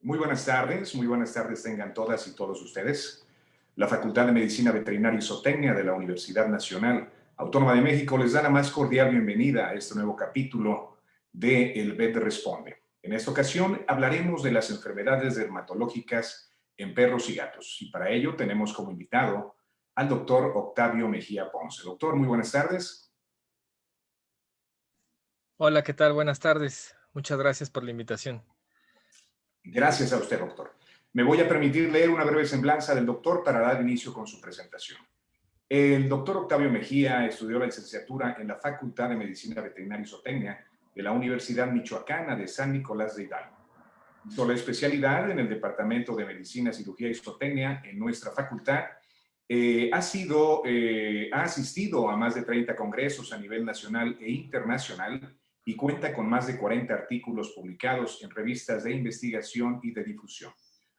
Muy buenas tardes tengan todas y todos ustedes. La Facultad de Medicina Veterinaria y Zootecnia de la Universidad Nacional Autónoma de México les da la más cordial bienvenida a este nuevo capítulo de El Vet Responde. En esta ocasión hablaremos de las enfermedades dermatológicas en perros y gatos. Y para ello tenemos como invitado al doctor Octavio Mejía Ponce. Doctor, muy buenas tardes. Hola, ¿qué tal? Buenas tardes. Muchas gracias por la invitación. Gracias a usted, doctor. Me voy a permitir leer una breve semblanza del doctor para dar inicio con su presentación. El doctor Octavio Mejía estudió la licenciatura en la Facultad de Medicina Veterinaria y Zootecnia de la Universidad Michoacana de San Nicolás de Hidalgo. Hizo la especialidad en el Departamento de Medicina, Cirugía y Zootecnia en nuestra facultad. Ha asistido a más de 30 congresos a nivel nacional e internacional y cuenta con más de 40 artículos publicados en revistas de investigación y de difusión.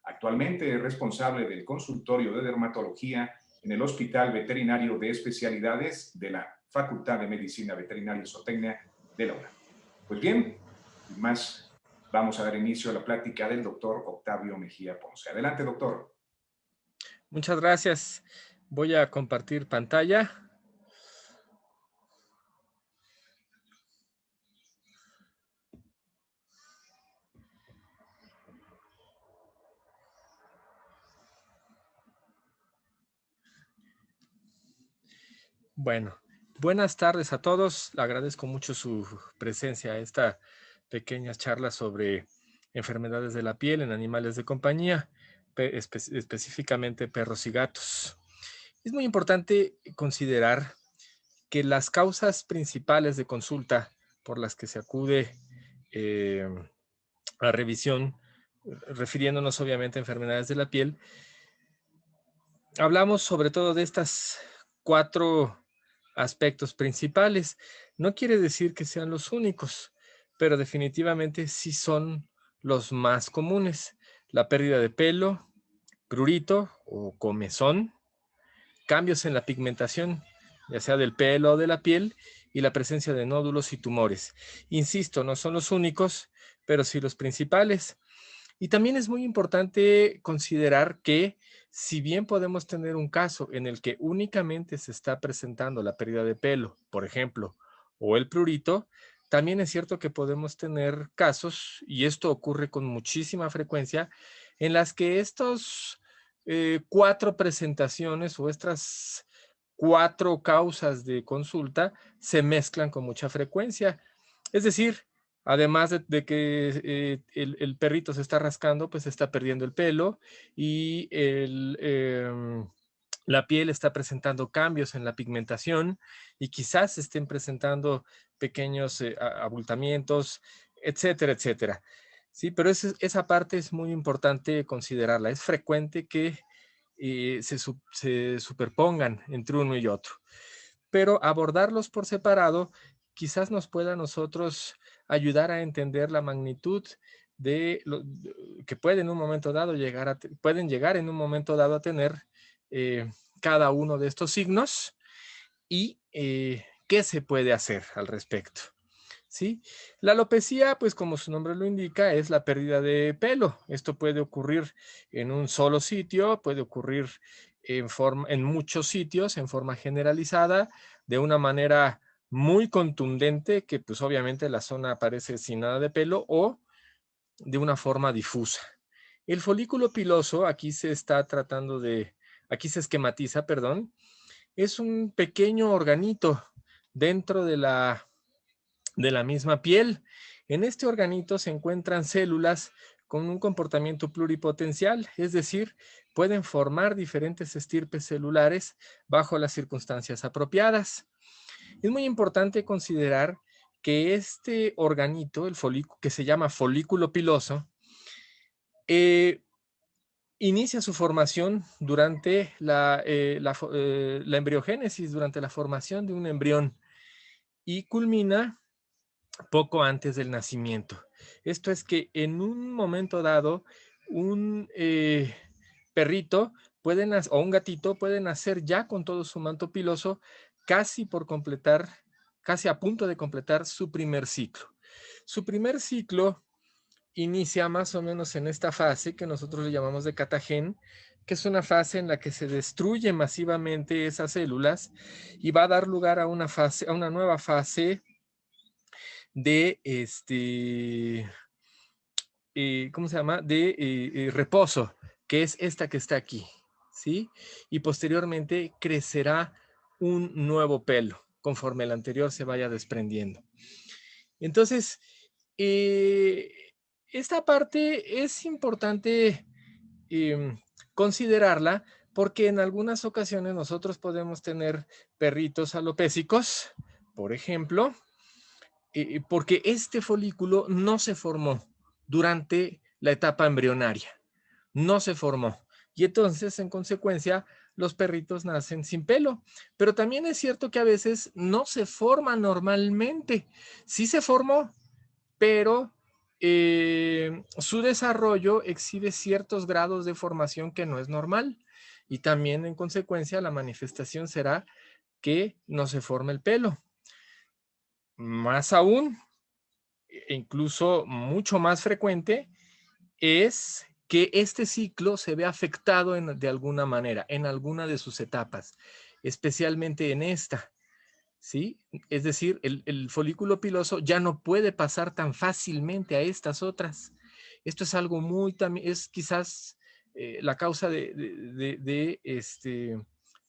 Actualmente es responsable del consultorio de dermatología en el Hospital Veterinario de Especialidades de la Facultad de Medicina Veterinaria y Zootecnia de la UNAM. Pues bien, sin más, vamos a dar inicio a la plática del doctor Octavio Mejía Ponce. Adelante, doctor. Muchas gracias. Voy a compartir pantalla. Bueno, buenas tardes a todos. Le agradezco mucho su presencia a esta pequeña charla sobre enfermedades de la piel en animales de compañía, específicamente perros y gatos. Es muy importante considerar que las causas principales de consulta por las que se acude a revisión, refiriéndonos obviamente a enfermedades de la piel, hablamos sobre todo de estas 4 aspectos principales. No quiere decir que sean los únicos, pero definitivamente sí son los más comunes. La pérdida de pelo, prurito o comezón, cambios en la pigmentación, ya sea del pelo o de la piel, y la presencia de nódulos y tumores. Insisto, no son los únicos, pero sí los principales. Y también es muy importante considerar que si bien podemos tener un caso en el que únicamente se está presentando la pérdida de pelo, por ejemplo, o el prurito, también es cierto que podemos tener casos, y esto ocurre con muchísima frecuencia, en las que estos 4 presentaciones o estas 4 causas de consulta se mezclan con mucha frecuencia. Es decir, además de que el perrito se está rascando, pues está perdiendo el pelo y la piel está presentando cambios en la pigmentación y quizás estén presentando pequeños abultamientos, etcétera, etcétera. Sí, pero esa parte es muy importante considerarla. Es frecuente que se superpongan entre uno y otro, pero abordarlos por separado quizás nos pueda a nosotros ayudar a entender la magnitud de lo que pueden en un momento dado pueden llegar en un momento dado a tener cada uno de estos signos y qué se puede hacer al respecto. ¿Sí? La alopecia, pues como su nombre lo indica, es la pérdida de pelo. Esto puede ocurrir en un solo sitio, puede ocurrir en muchos sitios, en forma generalizada, de una manera muy contundente, que pues obviamente la zona aparece sin nada de pelo, o de una forma difusa. El folículo piloso, aquí se esquematiza, perdón, es un pequeño organito dentro de la misma piel. En este organito se encuentran células con un comportamiento pluripotencial, es decir, pueden formar diferentes estirpes celulares bajo las circunstancias apropiadas. Es muy importante considerar que este organito, el folículo, que se llama folículo piloso, inicia su formación durante la embriogénesis, durante la formación de un embrión, y culmina poco antes del nacimiento. Esto es que en un momento dado, un perrito o un gatito puede nacer ya con todo su manto piloso, casi a punto de completar su primer ciclo. Su primer ciclo inicia más o menos en esta fase que nosotros le llamamos de catagen, que es una fase en la que se destruye masivamente esas células y va a dar lugar a una fase, a una nueva fase de ¿cómo se llama? De reposo, que es esta que está aquí, ¿sí? Y posteriormente crecerá un nuevo pelo conforme el anterior se vaya desprendiendo. Entonces, eh, esta parte es importante considerarla porque en algunas ocasiones nosotros podemos tener perritos alopécicos, por ejemplo, porque este folículo no se formó durante la etapa embrionaria, no se formó. Y entonces, en consecuencia, los perritos nacen sin pelo. Pero también es cierto que a veces no se forma normalmente. Sí se formó, pero su desarrollo exhibe ciertos grados de formación que no es normal. Y también, en consecuencia, la manifestación será que no se forme el pelo. Más aún, incluso mucho más frecuente, es que este ciclo se ve afectado de alguna manera, en alguna de sus etapas, especialmente en esta, ¿sí? Es decir, el folículo piloso ya no puede pasar tan fácilmente a estas otras. Esto es algo muy, también, es quizás la causa de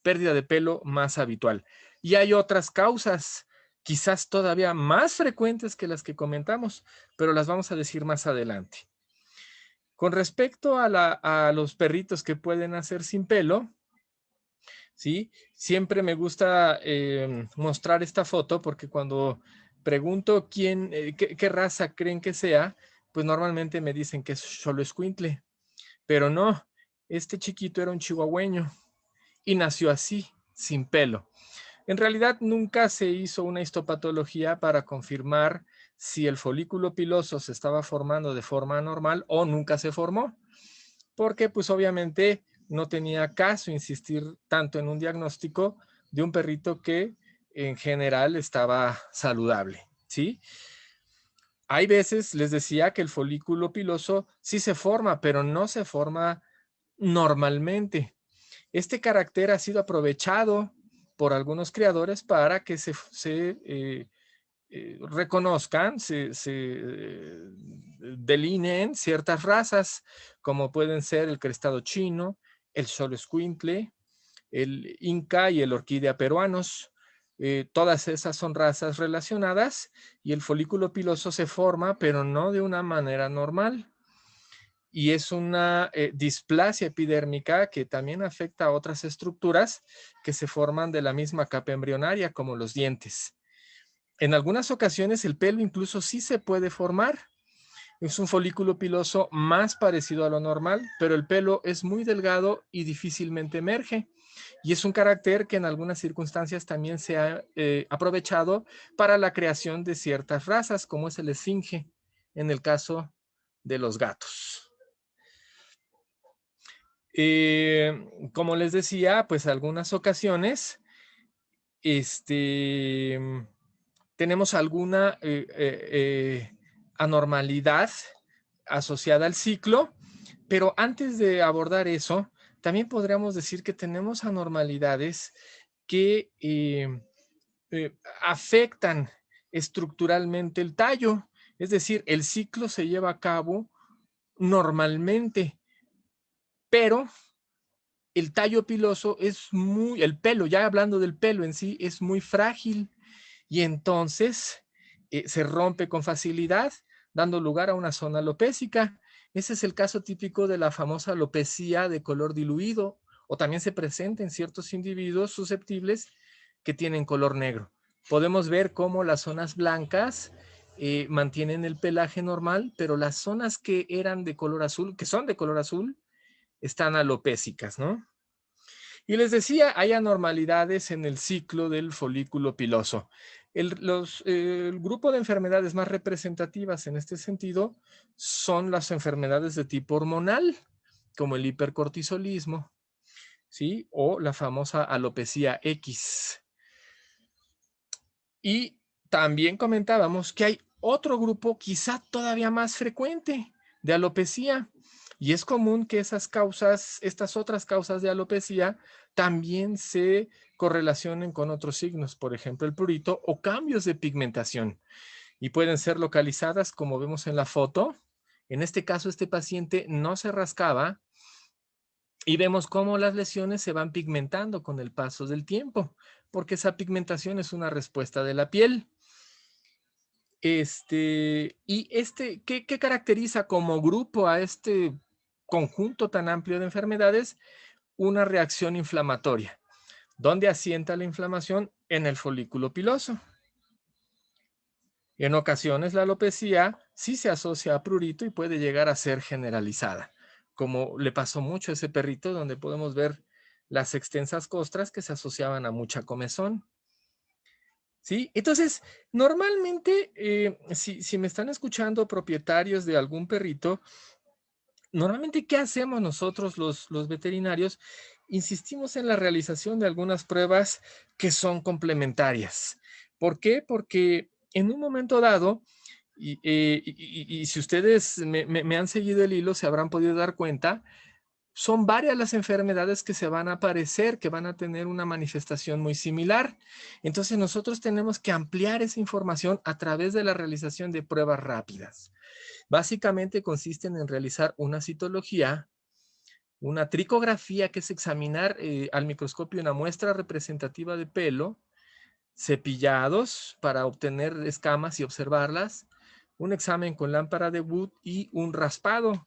pérdida de pelo más habitual. Y hay otras causas, quizás todavía más frecuentes que las que comentamos, pero las vamos a decir más adelante. Con respecto a los perritos que pueden nacer sin pelo, ¿sí? Siempre me gusta mostrar esta foto porque cuando pregunto qué raza creen que sea, pues normalmente me dicen que es Xoloescuintle, pero no, este chiquito era un chihuahueño y nació así, sin pelo. En realidad nunca se hizo una histopatología para confirmar si el folículo piloso se estaba formando de forma anormal o nunca se formó, porque pues obviamente no tenía caso insistir tanto en un diagnóstico de un perrito que en general estaba saludable, ¿sí? Hay veces, les decía, que el folículo piloso sí se forma, pero no se forma normalmente. Este carácter ha sido aprovechado por algunos criadores para que reconozcan, delineen ciertas razas, como pueden ser el crestado chino, el xoloescuintle, el inca y el orquídea peruanos. Todas esas son razas relacionadas y el folículo piloso se forma, pero no de una manera normal. Y es una displasia epidérmica que también afecta a otras estructuras que se forman de la misma capa embrionaria, como los dientes. En algunas ocasiones el pelo incluso sí se puede formar. Es un folículo piloso más parecido a lo normal, pero el pelo es muy delgado y difícilmente emerge. Y es un carácter que en algunas circunstancias también se ha aprovechado para la creación de ciertas razas, como es el esfinge en el caso de los gatos. Como les decía, pues algunas ocasiones tenemos alguna anormalidad asociada al ciclo, pero antes de abordar eso, también podríamos decir que tenemos anormalidades que afectan estructuralmente el tallo, es decir, el ciclo se lleva a cabo normalmente, pero el tallo piloso es el pelo, ya hablando del pelo en sí, es muy frágil y entonces se rompe con facilidad, dando lugar a una zona alopécica. Ese es el caso típico de la famosa alopecia de color diluido, o también se presenta en ciertos individuos susceptibles que tienen color negro. Podemos ver cómo las zonas blancas mantienen el pelaje normal, pero las zonas que eran de color azul, que son de color azul, están alopécicas, ¿no? Y les decía, hay anormalidades en el ciclo del folículo piloso. El grupo de enfermedades más representativas en este sentido son las enfermedades de tipo hormonal, como el hipercortisolismo, ¿sí? O la famosa alopecia X. Y también comentábamos que hay otro grupo quizá todavía más frecuente, de alopecia. Y es común que esas causas, estas otras causas de alopecia, también se correlacionen con otros signos, por ejemplo, el prurito o cambios de pigmentación. Y pueden ser localizadas, como vemos en la foto. En este caso, este paciente no se rascaba y vemos cómo las lesiones se van pigmentando con el paso del tiempo, porque esa pigmentación es una respuesta de la piel. ¿Qué caracteriza como grupo a este conjunto tan amplio de enfermedades? Una reacción inflamatoria. ¿Dónde asienta la inflamación? En el folículo piloso. En ocasiones la alopecia sí se asocia a prurito y puede llegar a ser generalizada, como le pasó mucho a ese perrito, donde podemos ver las extensas costras que se asociaban a mucha comezón. ¿Sí? Entonces, normalmente, si me están escuchando propietarios de algún perrito, normalmente, ¿qué hacemos nosotros los veterinarios? Insistimos en la realización de algunas pruebas que son complementarias. ¿Por qué? Porque en un momento dado, y si ustedes me han seguido el hilo, se habrán podido dar cuenta, son varias las enfermedades que se van a aparecer, que van a tener una manifestación muy similar. Entonces nosotros tenemos que ampliar esa información a través de la realización de pruebas rápidas. Básicamente consisten en realizar una citología, una tricografía, que es examinar al microscopio una muestra representativa de pelo, cepillados para obtener escamas y observarlas, un examen con lámpara de Wood y un raspado.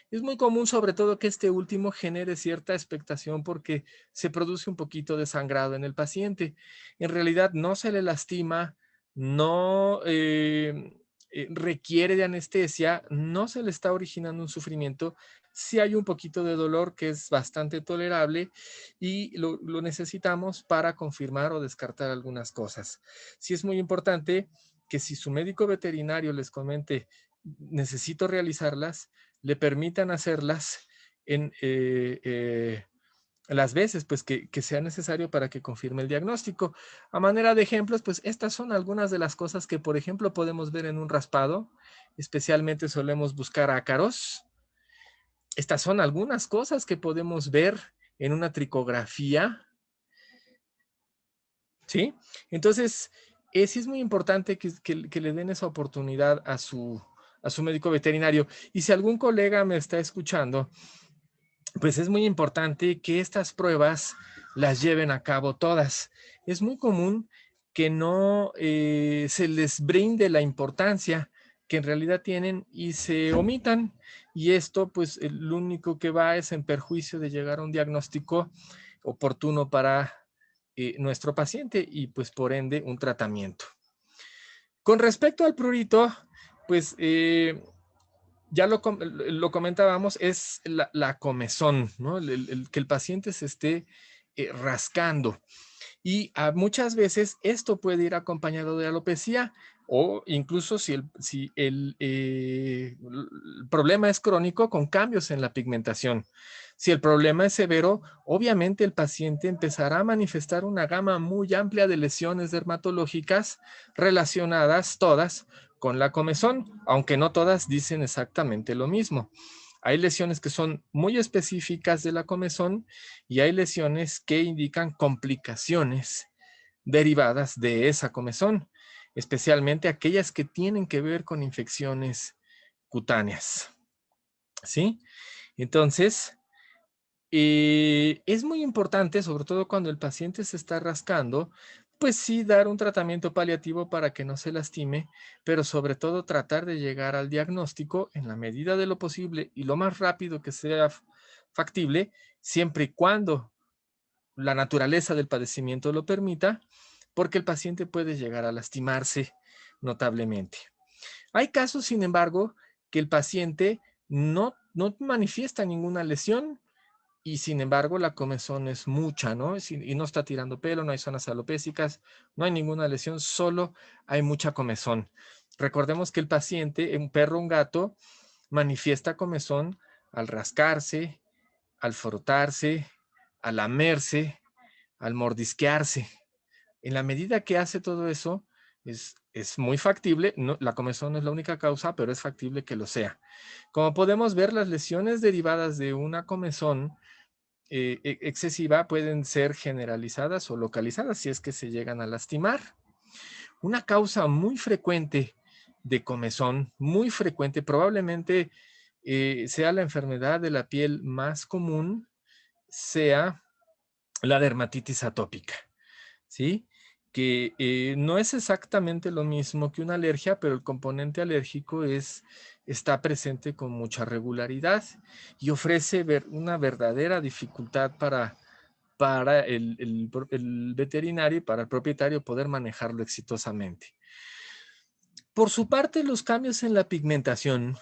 Es muy común, sobre todo, que este último genere cierta expectación porque se produce un poquito de sangrado en el paciente. En realidad no se le lastima, no requiere de anestesia, no se le está originando un sufrimiento. Sí hay un poquito de dolor que es bastante tolerable y lo necesitamos para confirmar o descartar algunas cosas. Sí es muy importante que si su médico veterinario les comente, necesito realizarlas, le permitan hacerlas en las veces pues, que sea necesario para que confirme el diagnóstico. A manera de ejemplos, pues estas son algunas de las cosas que, por ejemplo, podemos ver en un raspado. Especialmente solemos buscar ácaros. Estas son algunas cosas que podemos ver en una tricografía. ¿Sí? Entonces, sí es muy importante que le den esa oportunidad a su médico veterinario. Y si algún colega me está escuchando, pues es muy importante que estas pruebas las lleven a cabo todas. Es muy común que no se les brinde la importancia que en realidad tienen y se omitan. Y esto, pues, lo único que va es en perjuicio de llegar a un diagnóstico oportuno para nuestro paciente y, pues, por ende, un tratamiento. Con respecto al prurito, pues, ya lo comentábamos, es la comezón, ¿no? Que el paciente se esté rascando. Y muchas veces esto puede ir acompañado de alopecia o incluso si el problema es crónico, con cambios en la pigmentación. Si el problema es severo, obviamente el paciente empezará a manifestar una gama muy amplia de lesiones dermatológicas relacionadas todas con la comezón, aunque no todas dicen exactamente lo mismo. Hay lesiones que son muy específicas de la comezón y hay lesiones que indican complicaciones derivadas de esa comezón, especialmente aquellas que tienen que ver con infecciones cutáneas. ¿Sí? Entonces, es muy importante, sobre todo cuando el paciente se está rascando, pues sí, dar un tratamiento paliativo para que no se lastime, pero sobre todo tratar de llegar al diagnóstico en la medida de lo posible y lo más rápido que sea factible, siempre y cuando la naturaleza del padecimiento lo permita, porque el paciente puede llegar a lastimarse notablemente. Hay casos, sin embargo, que el paciente no manifiesta ninguna lesión, y sin embargo la comezón es mucha, ¿no? Y no está tirando pelo, no hay zonas alopécicas, no hay ninguna lesión, solo hay mucha comezón. Recordemos que el paciente, un perro, un gato, manifiesta comezón al rascarse, al frotarse, al lamerse, al mordisquearse. En la medida que hace todo eso, es es muy factible, no, la comezón no es la única causa, pero es factible que lo sea. Como podemos ver, las lesiones derivadas de una comezón excesiva pueden ser generalizadas o localizadas si es que se llegan a lastimar. Una causa muy frecuente de comezón, muy frecuente, probablemente sea la enfermedad de la piel más común, sea la dermatitis atópica, ¿sí? Que no es exactamente lo mismo que una alergia, pero el componente alérgico está presente con mucha regularidad y ofrece una verdadera dificultad para el veterinario y para el propietario poder manejarlo exitosamente. Por su parte, los cambios en la pigmentación,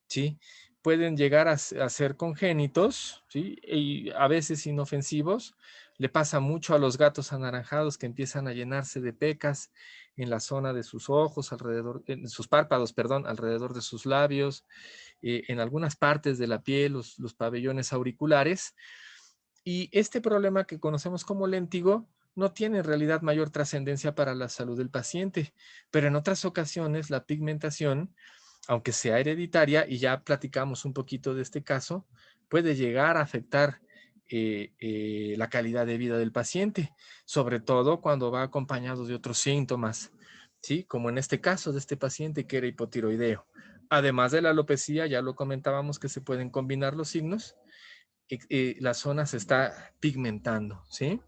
¿sí? Pueden llegar a ser congénitos, ¿sí? Y a veces inofensivos. Le pasa mucho a los gatos anaranjados que empiezan a llenarse de pecas en la zona de sus ojos, en sus párpados, perdón, alrededor de sus labios, en algunas partes de la piel, los pabellones auriculares. Y este problema que conocemos como léntigo no tiene en realidad mayor trascendencia para la salud del paciente, pero en otras ocasiones la pigmentación, aunque sea hereditaria, y ya platicamos un poquito de este caso, puede llegar a afectar la calidad de vida del paciente, sobre todo cuando va acompañado de otros síntomas, ¿sí? Como en este caso de este paciente que era hipotiroideo. Además de la alopecia, ya lo comentábamos que se pueden combinar los signos, la zona se está pigmentando, ¿sí?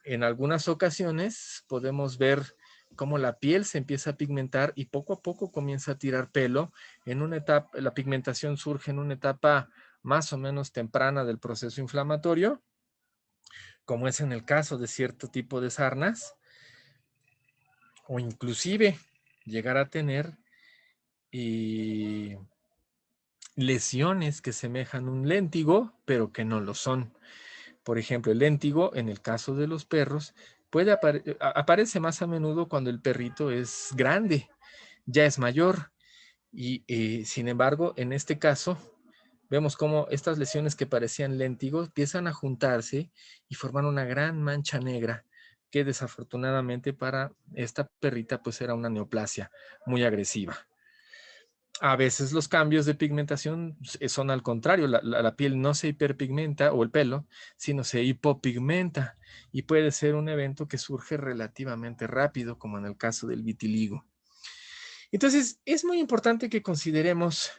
En algunas ocasiones podemos ver cómo la piel se empieza a pigmentar y poco a poco comienza a tirar pelo. En una etapa, la pigmentación surge en una etapa más o menos temprana del proceso inflamatorio, como es en el caso de cierto tipo de sarnas, o inclusive llegar a tener lesiones que semejan un léntigo, pero que no lo son. Por ejemplo, el léntigo, en el caso de los perros, aparece más a menudo cuando el perrito es grande, ya es mayor. Y sin embargo, en este caso, vemos cómo estas lesiones que parecían léntigos empiezan a juntarse y forman una gran mancha negra que desafortunadamente para esta perrita pues era una neoplasia muy agresiva. A veces los cambios de pigmentación son al contrario, la piel no se hiperpigmenta o el pelo, sino se hipopigmenta y puede ser un evento que surge relativamente rápido, como en el caso del vitiligo. Entonces, es muy importante que consideremos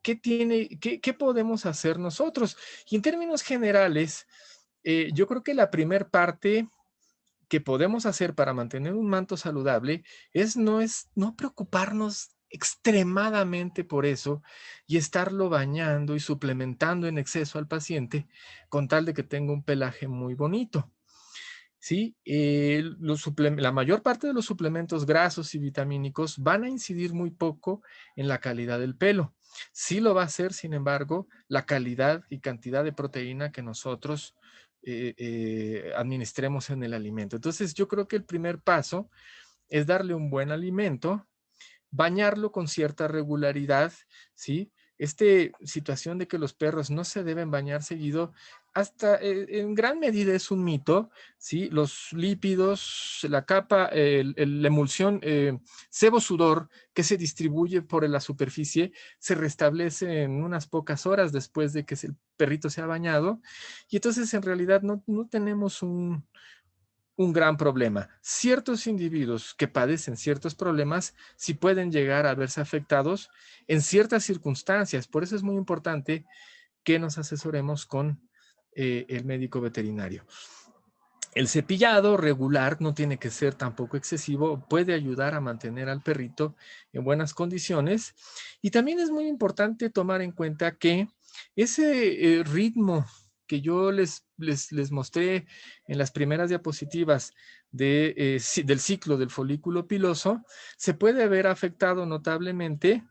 qué podemos hacer nosotros. Y en términos generales, yo creo que la primer parte que podemos hacer para mantener un manto saludable es no preocuparnos extremadamente por eso y estarlo bañando y suplementando en exceso al paciente con tal de que tenga un pelaje muy bonito. ¿Sí? La mayor parte de los suplementos grasos y vitamínicos van a incidir muy poco en la calidad del pelo. Sí lo va a hacer, sin embargo, la calidad y cantidad de proteína que nosotros administremos en el alimento. Entonces, yo creo que el primer paso es darle un buen alimento, bañarlo con cierta regularidad, ¿sí? Esta situación de que los perros no se deben bañar seguido, hasta en gran medida es un mito, ¿sí? Los lípidos, la capa, la emulsión sebo-sudor que se distribuye por la superficie se restablece en unas pocas horas después de que el perrito se ha bañado y entonces en realidad no tenemos un gran problema. Ciertos individuos que padecen ciertos problemas sí pueden llegar a verse afectados en ciertas circunstancias. Por eso es muy importante que nos asesoremos con el médico veterinario. El cepillado regular no tiene que ser tampoco excesivo, puede ayudar a mantener al perrito en buenas condiciones. Y también es muy importante tomar en cuenta que ese ritmo que yo les mostré en las primeras diapositivas del ciclo del folículo piloso, se puede ver afectado notablemente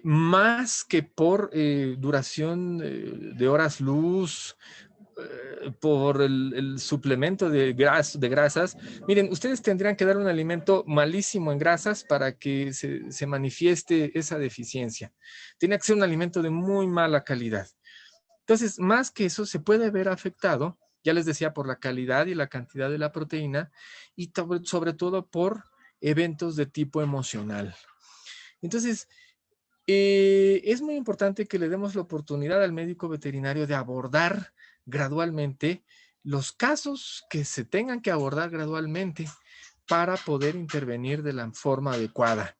más que por duración de horas luz, por el suplemento de grasas. Miren, ustedes tendrían que dar un alimento malísimo en grasas para que se manifieste esa deficiencia. Tiene que ser un alimento de muy mala calidad. Entonces, más que eso, se puede ver afectado, ya les decía, por la calidad y la cantidad de la proteína y sobre todo por eventos de tipo emocional. Entonces, es muy importante que le demos la oportunidad al médico veterinario de abordar gradualmente los casos que se tengan que abordar gradualmente para poder intervenir de la forma adecuada.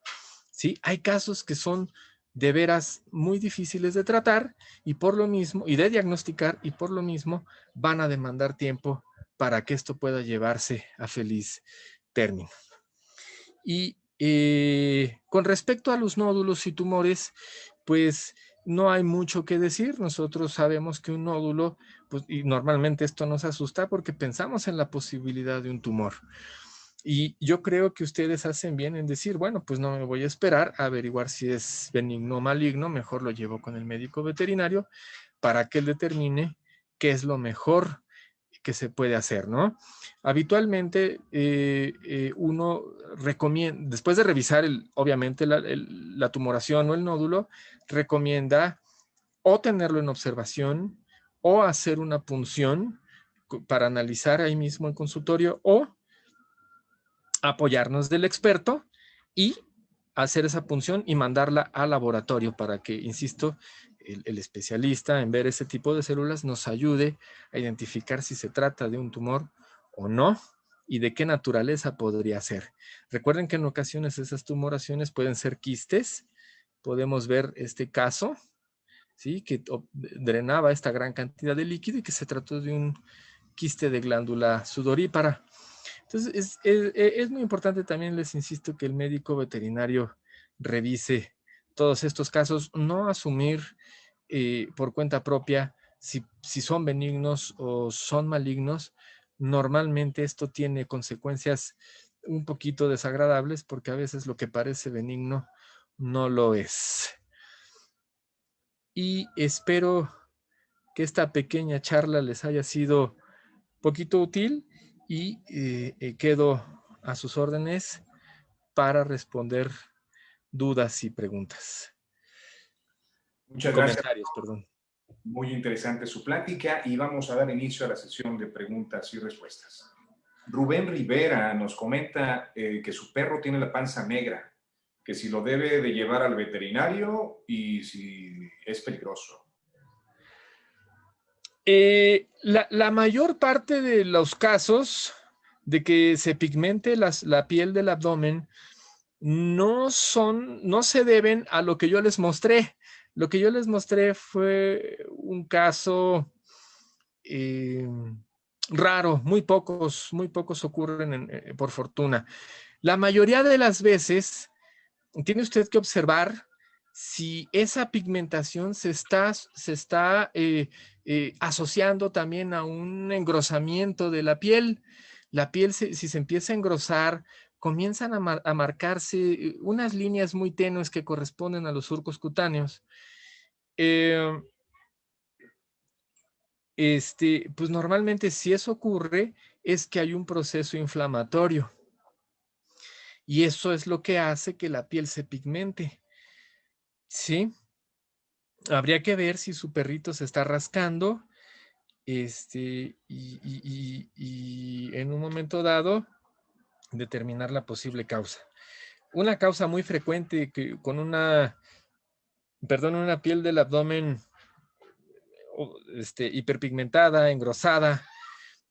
¿Sí? Hay casos que son de veras muy difíciles de tratar y por lo mismo, y de diagnosticar, y por lo mismo van a demandar tiempo para que esto pueda llevarse a feliz término. Y con respecto a los nódulos y tumores, pues no hay mucho que decir. Nosotros sabemos que un nódulo, pues, y normalmente esto nos asusta porque pensamos en la posibilidad de un tumor. Y yo creo que ustedes hacen bien en decir, bueno, pues no me voy a esperar a averiguar si es benigno o maligno, mejor lo llevo con el médico veterinario para que él determine qué es lo mejor que se puede hacer, ¿no? Habitualmente uno recomienda, después de revisar obviamente la tumoración o el nódulo, recomienda o tenerlo en observación o hacer una punción para analizar ahí mismo en consultorio o apoyarnos del experto y hacer esa punción y mandarla al laboratorio para que, insisto, el especialista en ver ese tipo de células nos ayude a identificar si se trata de un tumor o no y de qué naturaleza podría ser. Recuerden que en ocasiones esas tumoraciones pueden ser quistes. Podemos ver este caso, ¿sí? Que drenaba esta gran cantidad de líquido y que se trató de un quiste de glándula sudorípara. Entonces, es muy importante también, les insisto, que el médico veterinario revise todos estos casos, no asumir por cuenta propia si son benignos o son malignos. Normalmente esto tiene consecuencias un poquito desagradables porque a veces lo que parece benigno no lo es. Y espero que esta pequeña charla les haya sido poquito útil y quedo a sus órdenes para responder dudas y preguntas. Muchas gracias. Comentarios, perdón. Muy interesante su plática y vamos a dar inicio a la sesión de preguntas y respuestas. Rubén Rivera nos comenta que su perro tiene la panza negra, que si lo debe de llevar al veterinario y si es peligroso. La mayor parte de los casos de que se pigmente la piel del abdomen no se deben a lo que yo les mostré. Lo que yo les mostré fue un caso raro, muy pocos ocurren por fortuna. La mayoría de las veces tiene usted que observar si esa pigmentación se está asociando también a un engrosamiento de la piel. La piel, si se empieza a engrosar, comienzan a marcarse unas líneas muy tenues que corresponden a los surcos cutáneos. Pues normalmente si eso ocurre es que hay un proceso inflamatorio y eso es lo que hace que la piel se pigmente. ¿Sí? Habría que ver si su perrito se está rascando, y en un momento dado determinar la posible causa. Una causa muy frecuente con una piel del abdomen hiperpigmentada, engrosada,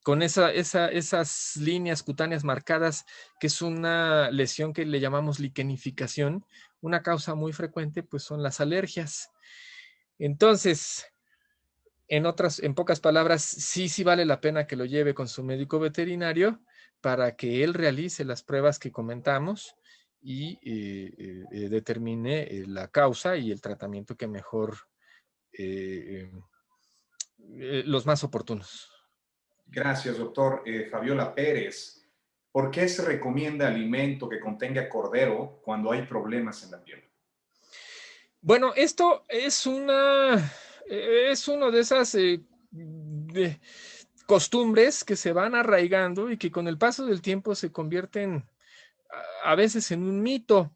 con esas líneas cutáneas marcadas, que es una lesión que le llamamos liquenificación. Una causa muy frecuente pues son las alergias. Entonces, en pocas palabras, sí vale la pena que lo lleve con su médico veterinario para que él realice las pruebas que comentamos y determine la causa y el tratamiento que mejor, los más oportunos. Gracias, doctor. Fabiola Pérez, ¿por qué se recomienda alimento que contenga cordero cuando hay problemas en la piel? Bueno, esto es uno de esas costumbres que se van arraigando y que con el paso del tiempo se convierten a veces en un mito.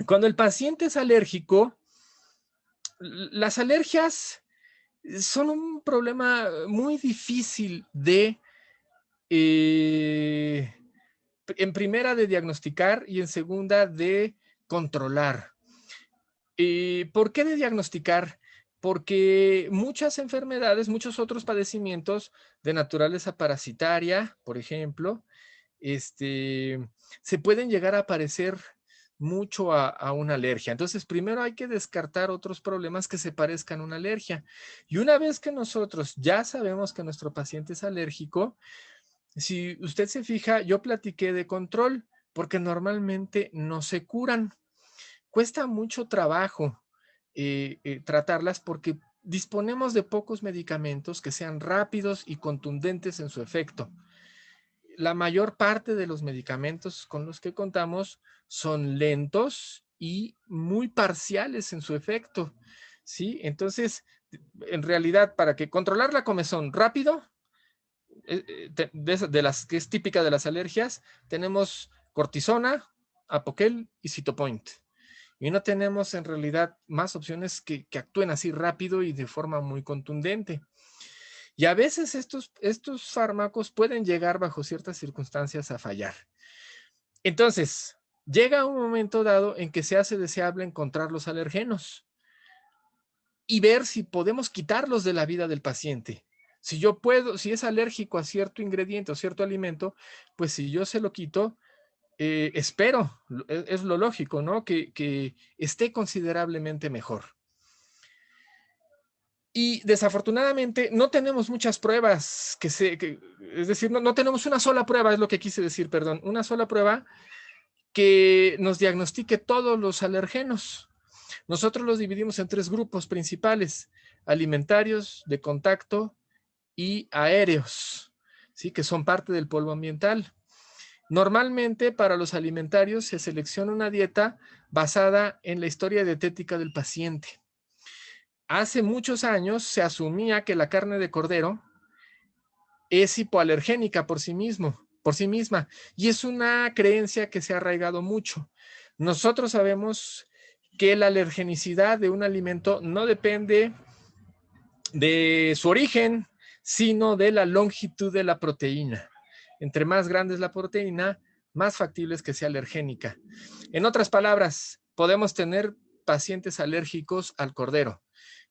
Cuando el paciente es alérgico, las alergias son un problema muy difícil de En primera de diagnosticar y en segunda de controlar. ¿Por qué de diagnosticar? Porque muchas enfermedades, muchos otros padecimientos de naturaleza parasitaria, por ejemplo, se pueden llegar a parecer mucho a una alergia. Entonces, primero hay que descartar otros problemas que se parezcan a una alergia. Y una vez que nosotros ya sabemos que nuestro paciente es alérgico, si usted se fija, yo platiqué de control, porque normalmente no se curan. Cuesta mucho trabajo tratarlas porque disponemos de pocos medicamentos que sean rápidos y contundentes en su efecto. La mayor parte de los medicamentos con los que contamos son lentos y muy parciales en su efecto, ¿sí? Entonces, en realidad, para que controlar la comezón rápido, de las que es típica de las alergias, tenemos cortisona, Apoquel y Cytopoint. Y no tenemos en realidad más opciones que actúen así rápido y de forma muy contundente. Y a veces estos fármacos pueden llegar bajo ciertas circunstancias a fallar. Entonces, llega un momento dado en que se hace deseable encontrar los alergenos y ver si podemos quitarlos de la vida del paciente. Si yo puedo, si es alérgico a cierto ingrediente o cierto alimento, pues si yo se lo quito, espero, es lo lógico, ¿no? Que esté considerablemente mejor. Y desafortunadamente no tenemos muchas pruebas es decir, no tenemos una sola prueba, es lo que quise decir, perdón, una sola prueba que nos diagnostique todos los alergenos. Nosotros los dividimos en 3 grupos principales: alimentarios, de contacto y aéreos, ¿sí? Que son parte del polvo ambiental. Normalmente para los alimentarios se selecciona una dieta basada en la historia dietética del paciente. Hace muchos años se asumía que la carne de cordero es hipoalergénica por sí misma, y es una creencia que se ha arraigado mucho. Nosotros sabemos que la alergenicidad de un alimento no depende de su origen, sino de la longitud de la proteína. Entre más grande es la proteína, más factible es que sea alergénica. En otras palabras, podemos tener pacientes alérgicos al cordero.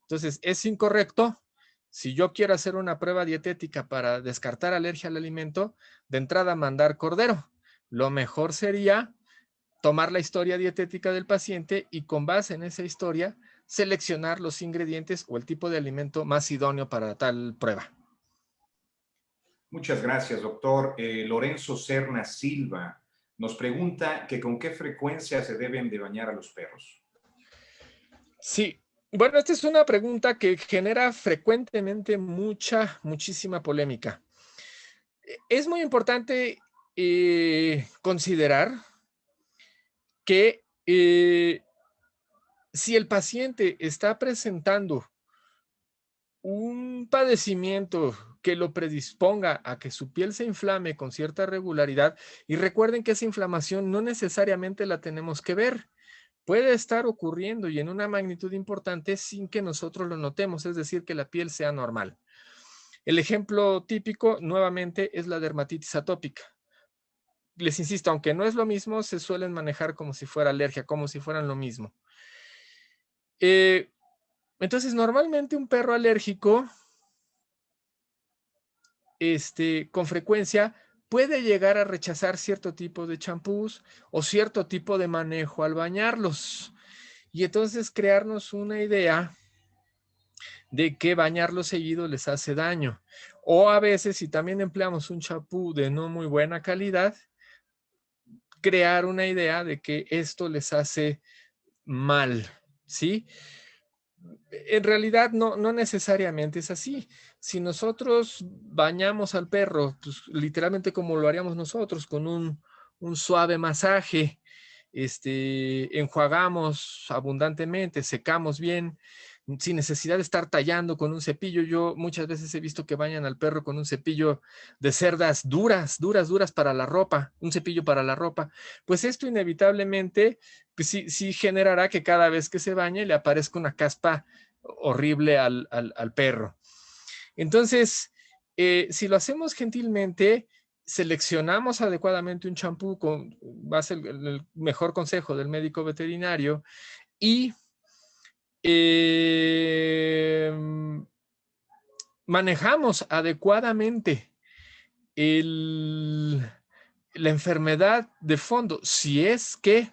Entonces, es incorrecto. Si yo quiero hacer una prueba dietética para descartar alergia al alimento, de entrada mandar cordero. Lo mejor sería tomar la historia dietética del paciente y con base en esa historia seleccionar los ingredientes o el tipo de alimento más idóneo para tal prueba. Muchas gracias, doctor. Lorenzo Serna Silva nos pregunta que con qué frecuencia se deben de bañar a los perros. Sí, bueno, esta es una pregunta que genera frecuentemente muchísima polémica. Es muy importante considerar que si el paciente está presentando un padecimiento que lo predisponga a que su piel se inflame con cierta regularidad, y recuerden que esa inflamación no necesariamente la tenemos que ver, puede estar ocurriendo y en una magnitud importante sin que nosotros lo notemos, es decir, que la piel sea normal. El ejemplo típico, nuevamente, es la dermatitis atópica. Les insisto, aunque no es lo mismo, se suelen manejar como si fuera alergia, como si fueran lo mismo. Entonces, normalmente un perro alérgico, con frecuencia, puede llegar a rechazar cierto tipo de champús o cierto tipo de manejo al bañarlos. Y entonces crearnos una idea de que bañarlos seguido les hace daño. O a veces, si también empleamos un champú de no muy buena calidad, crear una idea de que esto les hace mal, ¿sí? En realidad no necesariamente es así. Si nosotros bañamos al perro, pues, literalmente como lo haríamos nosotros, con un suave masaje, enjuagamos abundantemente, secamos bien, sin necesidad de estar tallando con un cepillo. Yo muchas veces he visto que bañan al perro con un cepillo de cerdas duras para la ropa, un cepillo para la ropa. Pues esto inevitablemente, pues sí generará que cada vez que se bañe le aparezca una caspa horrible al perro. Entonces, si lo hacemos gentilmente, seleccionamos adecuadamente un champú con base el mejor consejo del médico veterinario y manejamos adecuadamente la enfermedad de fondo, si es que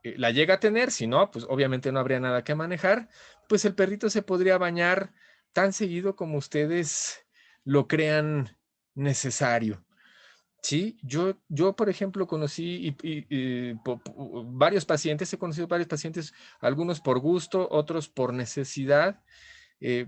la llega a tener, si no, pues obviamente no habría nada que manejar, pues el perrito se podría bañar tan seguido como ustedes lo crean necesario. Sí, yo por ejemplo, conocí varios pacientes, he conocido varios pacientes, algunos por gusto, otros por necesidad,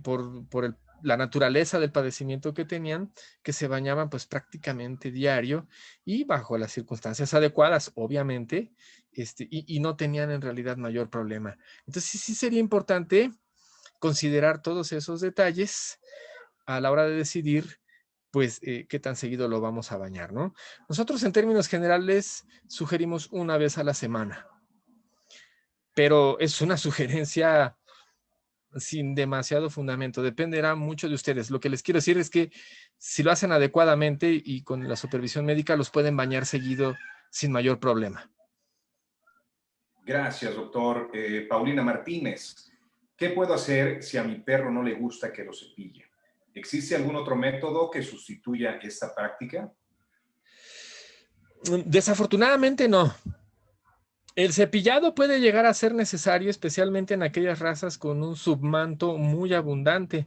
por la naturaleza del padecimiento que tenían, que se bañaban pues prácticamente diario y bajo las circunstancias adecuadas, obviamente, y no tenían en realidad mayor problema. Entonces sí sería importante considerar todos esos detalles a la hora de decidir pues qué tan seguido lo vamos a bañar, ¿no? Nosotros en términos generales sugerimos una vez a la semana, pero es una sugerencia sin demasiado fundamento, dependerá mucho de ustedes. Lo que les quiero decir es que si lo hacen adecuadamente y con la supervisión médica, los pueden bañar seguido sin mayor problema. Gracias, doctor. Paulina Martínez, ¿qué puedo hacer si a mi perro no le gusta que lo cepille? ¿Existe algún otro método que sustituya esta práctica? Desafortunadamente no. El cepillado puede llegar a ser necesario, especialmente en aquellas razas con un submanto muy abundante.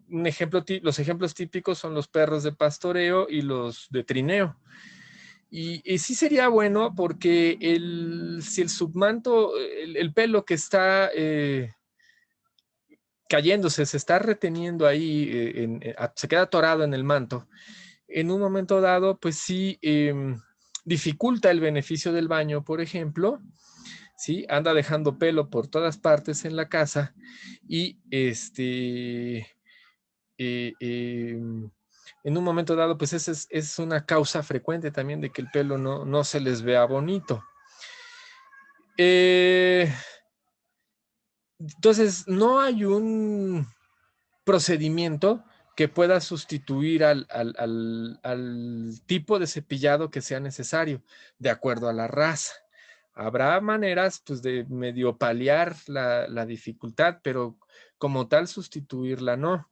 Los ejemplos típicos son los perros de pastoreo y los de trineo. Y sí sería bueno porque si el submanto, el pelo que está cayéndose, se está reteniendo ahí, se queda atorado en el manto, en un momento dado, pues sí dificulta el beneficio del baño, por ejemplo, ¿sí? Anda dejando pelo por todas partes en la casa y en un momento dado, pues esa es una causa frecuente también de que el pelo no se les vea bonito. Entonces, no hay un procedimiento que pueda sustituir al tipo de cepillado que sea necesario, de acuerdo a la raza. Habrá maneras pues, de medio paliar la dificultad, pero como tal sustituirla no.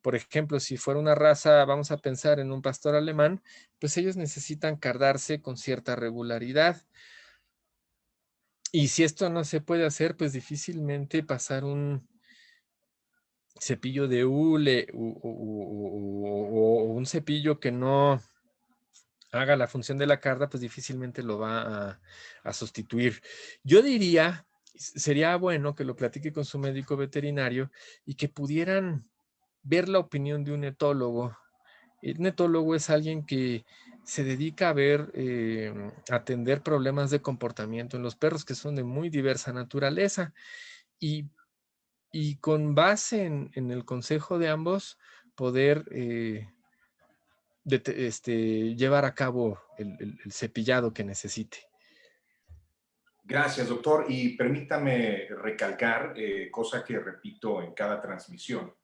Por ejemplo, si fuera una raza, vamos a pensar en un pastor alemán, pues ellos necesitan cardarse con cierta regularidad. Y si esto no se puede hacer, pues difícilmente pasar un cepillo de hule o un cepillo que no haga la función de la carda, pues difícilmente lo va a sustituir. Yo diría, sería bueno que lo platique con su médico veterinario y que pudieran ver la opinión de un etólogo. Un etólogo es alguien que se dedica a ver, atender problemas de comportamiento en los perros que son de muy diversa naturaleza y con base en el consejo de ambos poder llevar a cabo el cepillado que necesite. Gracias, doctor. Y permítame recalcar, cosa que repito en cada transmisión,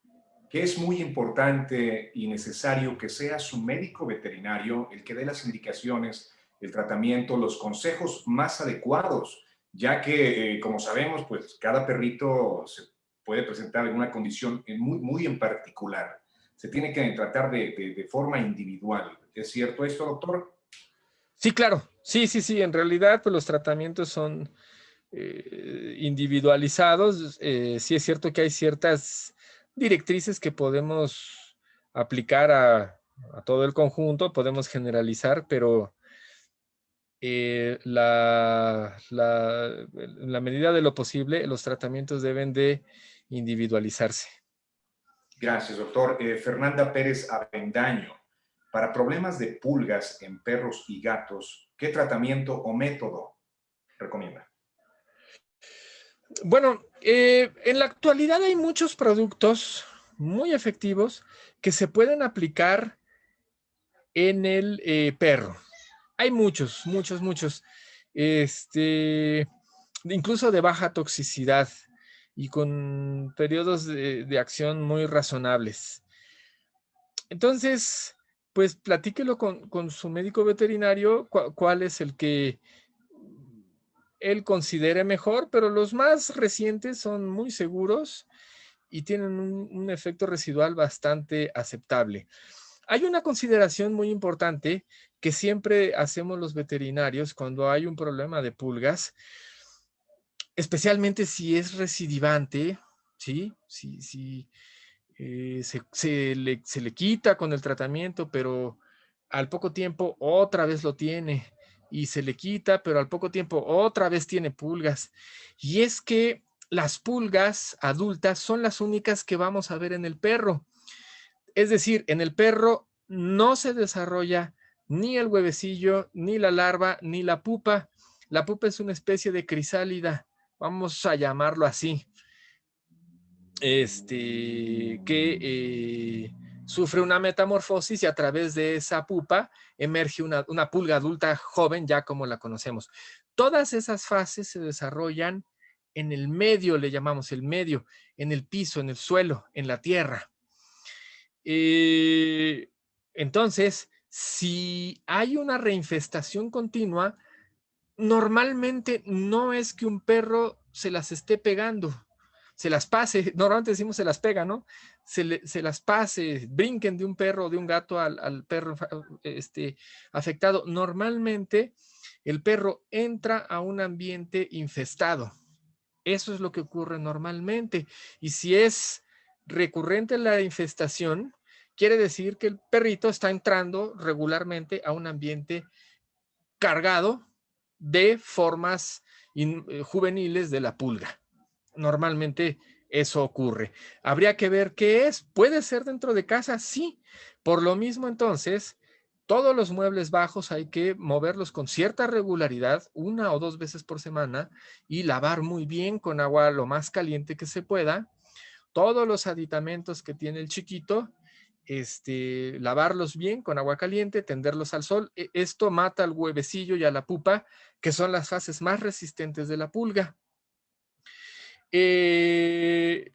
que es muy importante y necesario que sea su médico veterinario el que dé las indicaciones, el tratamiento, los consejos más adecuados, ya que, como sabemos, pues cada perrito se puede presentar alguna condición muy en particular. Se tiene que tratar de forma individual. ¿Es cierto esto, doctor? Sí, claro. Sí. En realidad, pues los tratamientos son individualizados. Sí es cierto que hay ciertas directrices que podemos aplicar a todo el conjunto, podemos generalizar, pero en la medida de lo posible, los tratamientos deben de individualizarse. Gracias, doctor. Fernanda Pérez Avendaño. Para problemas de pulgas en perros y gatos, ¿qué tratamiento o método recomienda? Bueno, en la actualidad hay muchos productos muy efectivos que se pueden aplicar en el perro. Hay muchos. Incluso de baja toxicidad y con periodos de acción muy razonables. Entonces, pues platíquelo con su médico veterinario, cuál es el que él considere mejor, pero los más recientes son muy seguros y tienen un efecto residual bastante aceptable. Hay una consideración muy importante que siempre hacemos los veterinarios cuando hay un problema de pulgas, especialmente si es recidivante, ¿sí? Si se le quita con el tratamiento, pero al poco tiempo otra vez lo tiene y se le quita, pero al poco tiempo otra vez tiene pulgas. Y es que las pulgas adultas son las únicas que vamos a ver en el perro. Es decir, en el perro no se desarrolla ni el huevecillo, ni la larva, ni la pupa. La pupa es una especie de crisálida, vamos a llamarlo así, que sufre una metamorfosis y a través de esa pupa emerge una pulga adulta joven, ya como la conocemos. Todas esas fases se desarrollan en el medio, le llamamos el medio, en el piso, en el suelo, en la tierra. Entonces, si hay una reinfestación continua, normalmente no es que un perro se las esté pegando, se las pase, normalmente decimos se las pega, ¿no? Se las pase, brinquen de un perro o de un gato al perro afectado. Normalmente el perro entra a un ambiente infestado. Eso es lo que ocurre normalmente. Y si es recurrente la infestación, quiere decir que el perrito está entrando regularmente a un ambiente cargado de formas juveniles de la pulga. Normalmente eso ocurre. Habría que ver qué es. ¿Puede ser dentro de casa? Sí. Por lo mismo, entonces, todos los muebles bajos hay que moverlos con cierta regularidad, 1 o 2 veces por semana, y lavar muy bien con agua lo más caliente que se pueda. Todos los aditamentos que tiene el chiquito, lavarlos bien con agua caliente, tenderlos al sol. Esto mata al huevecillo y a la pupa, que son las fases más resistentes de la pulga. Se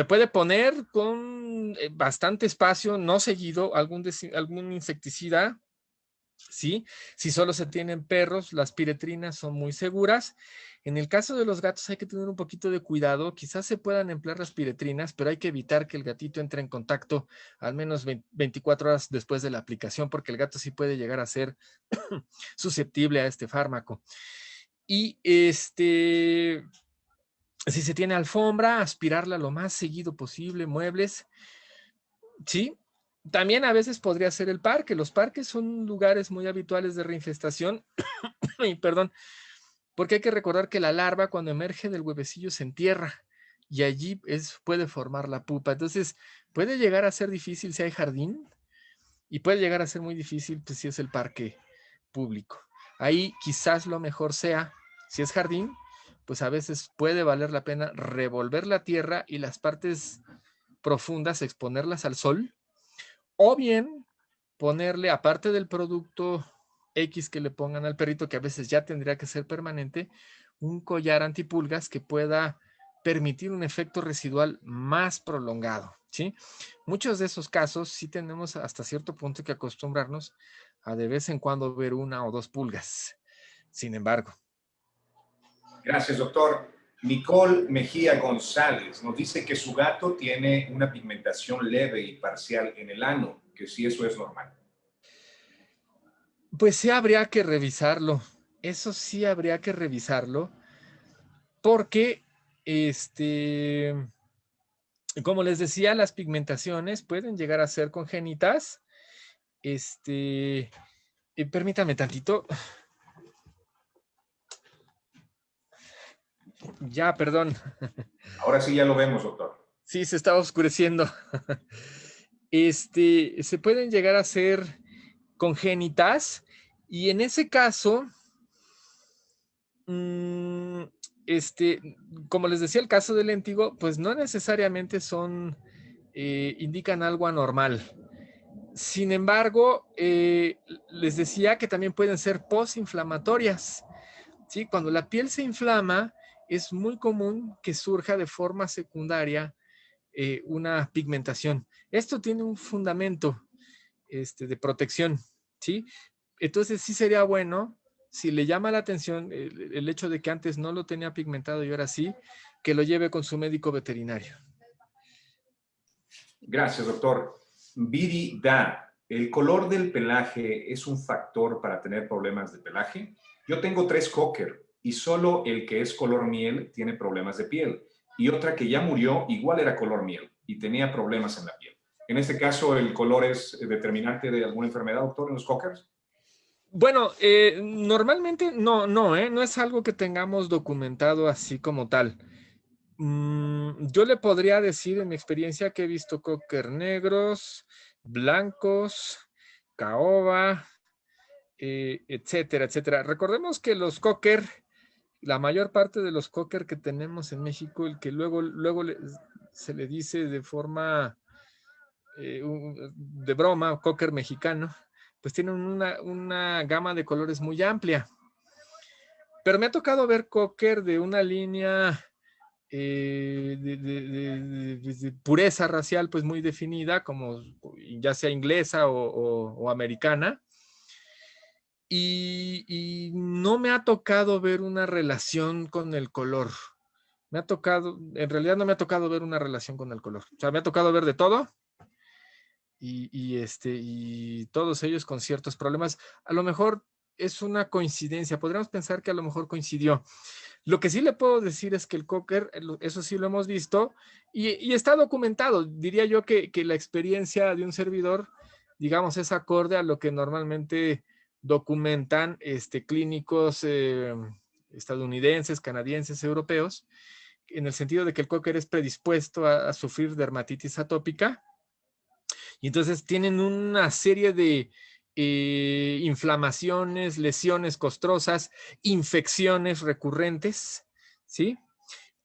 puede poner con bastante espacio, no seguido, algún insecticida, ¿sí? Si solo se tienen perros, las piretrinas son muy seguras. En el caso de los gatos hay que tener un poquito de cuidado. Quizás se puedan emplear las piretrinas, pero hay que evitar que el gatito entre en contacto al menos 24 horas después de la aplicación, porque el gato sí puede llegar a ser susceptible a este fármaco. Y si se tiene alfombra, aspirarla lo más seguido posible, muebles, ¿sí? También a veces podría ser el parque. Los parques son lugares muy habituales de reinfestación. Perdón, porque hay que recordar que la larva cuando emerge del huevecillo se entierra y allí puede formar la pupa. Entonces puede llegar a ser difícil si hay jardín y puede llegar a ser muy difícil pues, si es el parque público. Ahí quizás lo mejor sea, si es jardín, pues a veces puede valer la pena revolver la tierra y las partes profundas, exponerlas al sol, o bien ponerle, aparte del producto X que le pongan al perrito, que a veces ya tendría que ser permanente, un collar antipulgas que pueda permitir un efecto residual más prolongado, ¿sí? Muchos de esos casos sí tenemos hasta cierto punto que acostumbrarnos a de vez en cuando ver 1 o 2 pulgas. Sin embargo. Gracias, doctor. Nicole Mejía González nos dice que su gato tiene una pigmentación leve y parcial en el ano, que si eso es normal. Pues sí habría que revisarlo. Eso sí habría que revisarlo. Porque, como les decía, las pigmentaciones pueden llegar a ser congénitas. Permítame tantito. Ya, perdón. Ahora sí ya lo vemos, doctor. Sí, se estaba oscureciendo. Se pueden llegar a ser congénitas y en ese caso, como les decía, el caso del léntigo, pues no necesariamente indican algo anormal. Sin embargo, les decía que también pueden ser postinflamatorias. ¿Sí? Cuando la piel se inflama, es muy común que surja de forma secundaria una pigmentación. Esto tiene un fundamento de protección, ¿sí? Entonces sí sería bueno, si le llama la atención el hecho de que antes no lo tenía pigmentado y ahora sí, que lo lleve con su médico veterinario. Gracias, doctor. Viri Da, ¿el color del pelaje es un factor para tener problemas de pelaje? Yo tengo 3 cocker y solo el que es color miel tiene problemas de piel. Y otra que ya murió igual era color miel y tenía problemas en la piel. En este caso, ¿el color es determinante de alguna enfermedad, doctor, en los cockers? Bueno, normalmente no es algo que tengamos documentado así como tal. Yo le podría decir en mi experiencia que he visto cocker negros, blancos, caoba, etcétera, etcétera. Recordemos que los cocker, la mayor parte de los cocker que tenemos en México, el que luego se le dice de forma de broma, cocker mexicano, pues tienen una gama de colores muy amplia. Pero me ha tocado ver cocker de una línea de pureza racial pues muy definida, como ya sea inglesa o americana, y no me ha tocado ver una relación con el color. En realidad no me ha tocado ver una relación con el color. O sea, me ha tocado ver de todo y todos ellos con ciertos problemas. A lo mejor es una coincidencia. Podríamos pensar que a lo mejor coincidió. Lo que sí le puedo decir es que el cocker, eso sí lo hemos visto y está documentado. Diría yo que la experiencia de un servidor, digamos, es acorde a lo que normalmente documentan clínicos estadounidenses, canadienses, europeos, en el sentido de que el cocker es predispuesto a sufrir dermatitis atópica y entonces tienen una serie de inflamaciones, lesiones costrosas, infecciones recurrentes, ¿sí?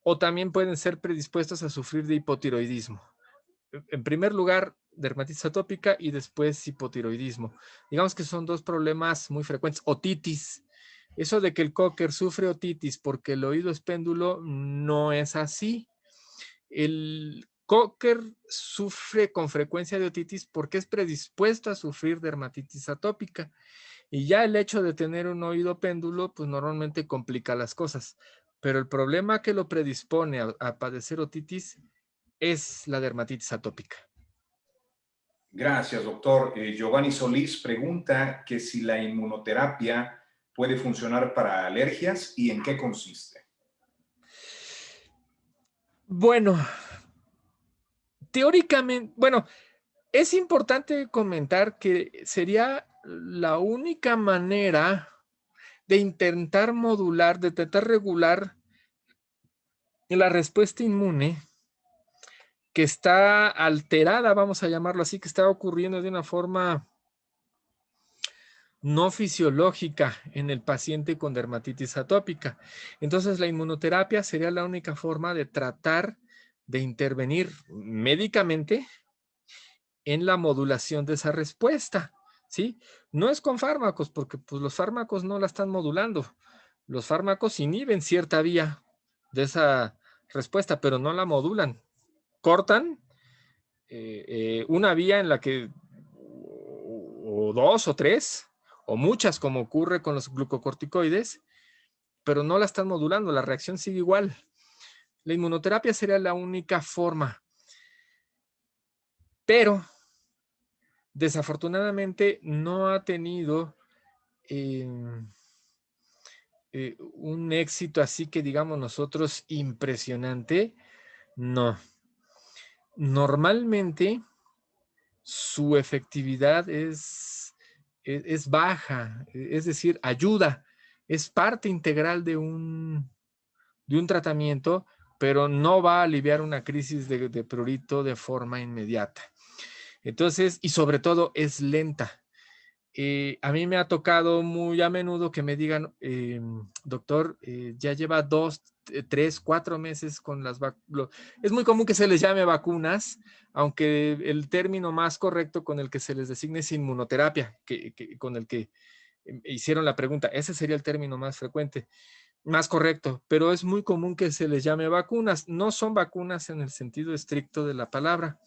O también pueden ser predispuestos a sufrir de hipotiroidismo. En primer lugar, dermatitis atópica y después hipotiroidismo. Digamos que son dos problemas muy frecuentes. Otitis. Eso de que el cocker sufre otitis porque el oído es péndulo no es así. El cocker sufre con frecuencia de otitis porque es predispuesto a sufrir dermatitis atópica. Y ya el hecho de tener un oído péndulo, pues normalmente complica las cosas. Pero el problema que lo predispone a padecer otitis es la dermatitis atópica. Gracias, doctor. Giovanni Solís pregunta que si la inmunoterapia puede funcionar para alergias y en qué consiste. Bueno, teóricamente, bueno, es importante comentar que sería la única manera de intentar modular, de intentar regular la respuesta inmune que está alterada, vamos a llamarlo así, que está ocurriendo de una forma no fisiológica en el paciente con dermatitis atópica. Entonces, la inmunoterapia sería la única forma de tratar de intervenir médicamente en la modulación de esa respuesta, ¿sí? No es con fármacos, porque pues, los fármacos no la están modulando. Los fármacos inhiben cierta vía de esa respuesta, pero no la modulan. Cortan una vía en la que, o dos o tres, o muchas, como ocurre con los glucocorticoides, pero no la están modulando, la reacción sigue igual. La inmunoterapia sería la única forma, pero desafortunadamente no ha tenido un éxito así que digamos nosotros impresionante, no. Normalmente su efectividad es baja, es decir, ayuda, es parte integral de un tratamiento, pero no va a aliviar una crisis de prurito de forma inmediata. Entonces, y sobre todo es lenta. A mí me ha tocado muy a menudo que me digan, doctor, ya lleva 2, 3, 4 meses con las vacunas. Es muy común que se les llame vacunas, aunque el término más correcto con el que se les designe es inmunoterapia, con el que hicieron la pregunta. Ese sería el término más frecuente. Más correcto, pero es muy común que se les llame vacunas. No son vacunas en el sentido estricto de la palabra.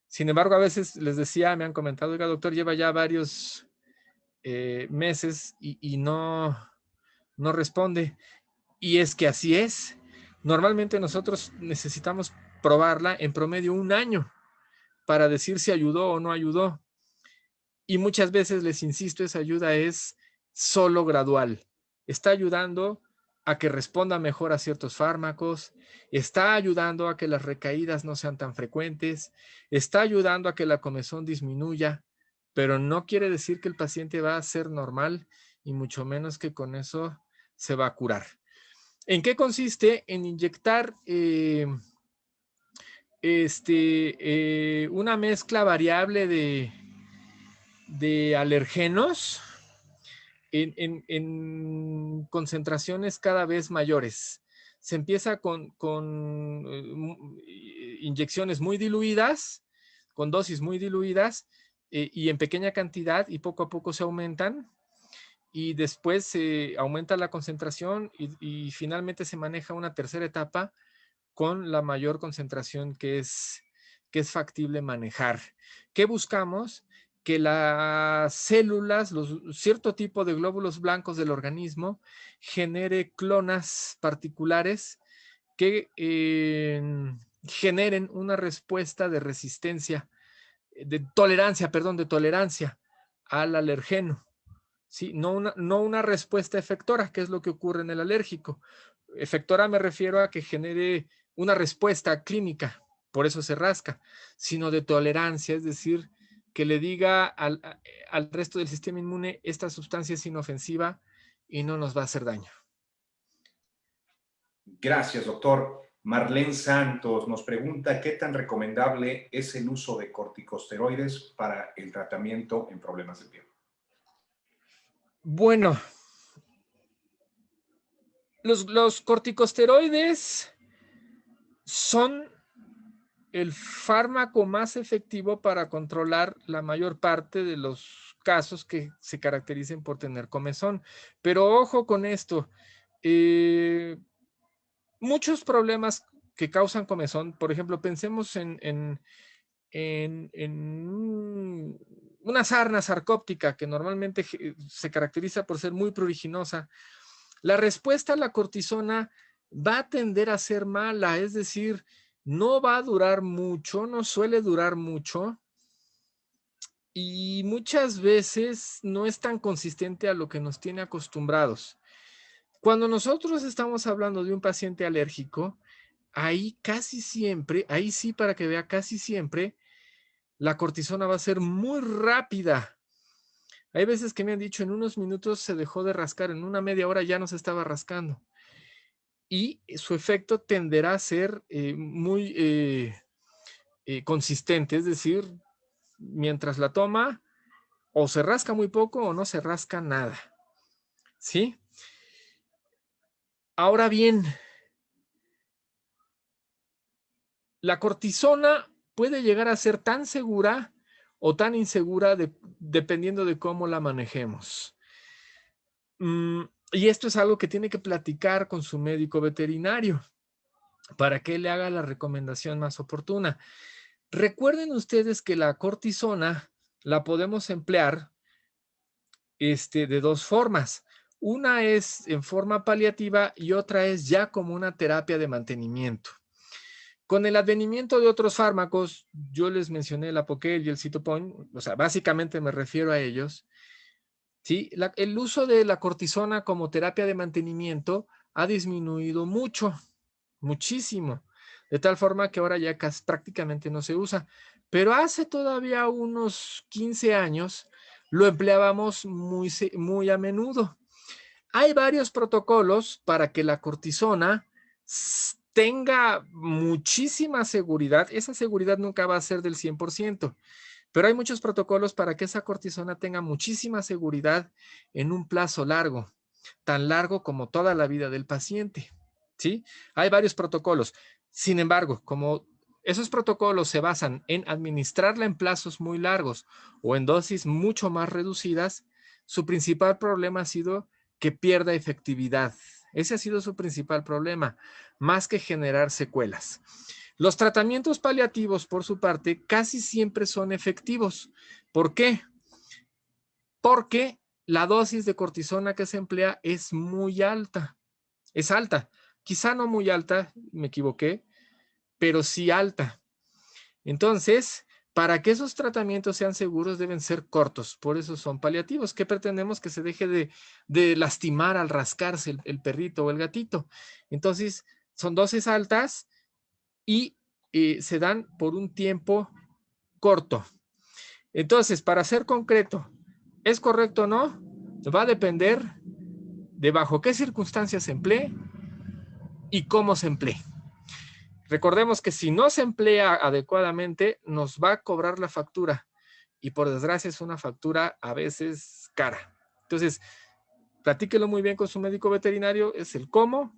Sin embargo, a veces les decía, me han comentado, oiga, doctor, lleva ya varios meses y no responde. Y es que así es. Normalmente nosotros necesitamos probarla en promedio 1 año para decir si ayudó o no ayudó. Y muchas veces les insisto, esa ayuda es solo gradual. Está ayudando a que responda mejor a ciertos fármacos, está ayudando a que las recaídas no sean tan frecuentes, está ayudando a que la comezón disminuya, pero no quiere decir que el paciente va a ser normal y mucho menos que con eso se va a curar. ¿En qué consiste? En inyectar una mezcla variable de alergenos en concentraciones cada vez mayores. Se empieza con inyecciones muy diluidas, con dosis muy diluidas y en pequeña cantidad, y poco a poco se aumentan, y después se aumenta la concentración y finalmente se maneja una tercera etapa con la mayor concentración que es factible manejar. ¿Qué buscamos? Que las células, cierto tipo de glóbulos blancos del organismo, genere clonas particulares que generen una respuesta de resistencia, de tolerancia al alergeno. ¿Sí? No una respuesta efectora, que es lo que ocurre en el alérgico. Efectora me refiero a que genere una respuesta clínica, por eso se rasca, sino de tolerancia, es decir, que le diga al resto del sistema inmune, esta sustancia es inofensiva y no nos va a hacer daño. Gracias, doctor. Marlene Santos nos pregunta qué tan recomendable es el uso de corticosteroides para el tratamiento en problemas de piel. Bueno, los corticosteroides son el fármaco más efectivo para controlar la mayor parte de los casos que se caractericen por tener comezón. Pero ojo con esto, muchos problemas que causan comezón, por ejemplo, pensemos en una sarna sarcóptica que normalmente se caracteriza por ser muy pruriginosa. La respuesta a la cortisona va a tender a ser mala, es decir, no va a durar mucho, no suele durar mucho y muchas veces no es tan consistente a lo que nos tiene acostumbrados. Cuando nosotros estamos hablando de un paciente alérgico, ahí casi siempre, ahí sí para que vea, casi siempre la cortisona va a ser muy rápida. Hay veces que me han dicho en unos minutos se dejó de rascar, en una media hora ya no se estaba rascando. Y su efecto tenderá a ser muy consistente, es decir, mientras la toma, o se rasca muy poco o no se rasca nada. ¿Sí? Ahora bien, la cortisona puede llegar a ser tan segura o tan insegura dependiendo de cómo la manejemos. Y esto es algo que tiene que platicar con su médico veterinario para que le haga la recomendación más oportuna. Recuerden ustedes que la cortisona la podemos emplear de dos formas. Una es en forma paliativa y otra es ya como una terapia de mantenimiento. Con el advenimiento de otros fármacos, yo les mencioné el Apoquel y el Cytopoint, o sea, básicamente me refiero a ellos. ¿Sí? El uso de la cortisona como terapia de mantenimiento ha disminuido mucho, muchísimo, de tal forma que ahora ya casi, prácticamente no se usa. Pero hace todavía unos 15 años lo empleábamos muy a menudo. Hay varios protocolos para que la cortisona tenga muchísima seguridad. Esa seguridad nunca va a ser del 100%, pero hay muchos protocolos para que esa cortisona tenga muchísima seguridad en un plazo largo, tan largo como toda la vida del paciente. ¿Sí? Hay varios protocolos. Sin embargo, como esos protocolos se basan en administrarla en plazos muy largos o en dosis mucho más reducidas, su principal problema ha sido que pierda efectividad. Ese ha sido su principal problema, más que generar secuelas. Los tratamientos paliativos, por su parte, casi siempre son efectivos. ¿Por qué? Porque la dosis de cortisona que se emplea es muy alta. Es alta. Quizá no muy alta, me equivoqué, pero sí alta. Entonces, para que esos tratamientos sean seguros deben ser cortos, por eso son paliativos. ¿Qué pretendemos? Que se deje de lastimar al rascarse el perrito o el gatito. Entonces, son dosis altas y se dan por un tiempo corto. Entonces, para ser concreto, ¿es correcto o no? Va a depender de bajo qué circunstancias se emplee y cómo se emplee. Recordemos que si no se emplea adecuadamente, nos va a cobrar la factura y por desgracia es una factura a veces cara. Entonces, platíquelo muy bien con su médico veterinario, es el cómo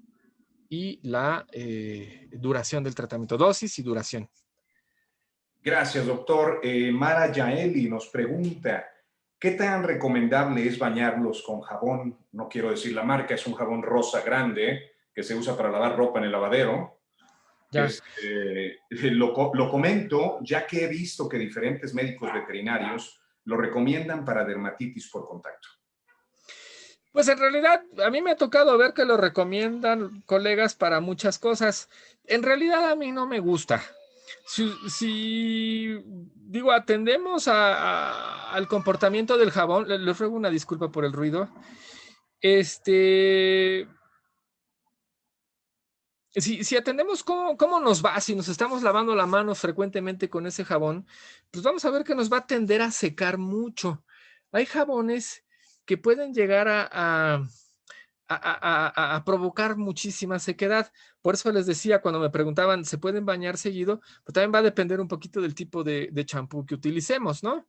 y la duración del tratamiento, dosis y duración. Gracias, doctor. Mara Yaeli nos pregunta, ¿qué tan recomendable es bañarlos con jabón? No quiero decir la marca, es un jabón rosa grande que se usa para lavar ropa en el lavadero. Ya. Lo comento ya que he visto que diferentes médicos veterinarios lo recomiendan para dermatitis por contacto. Pues en realidad a mí me ha tocado ver que lo recomiendan colegas para muchas cosas. En realidad a mí no me gusta. Si digo, atendemos al comportamiento del jabón, les ruego una disculpa por el ruido. Si atendemos cómo nos va, si nos estamos lavando la mano frecuentemente con ese jabón, pues vamos a ver que nos va a tender a secar mucho. Hay jabones que pueden llegar a provocar muchísima sequedad. Por eso les decía, cuando me preguntaban, ¿se pueden bañar seguido? Pues también va a depender un poquito del tipo de champú que utilicemos, ¿no?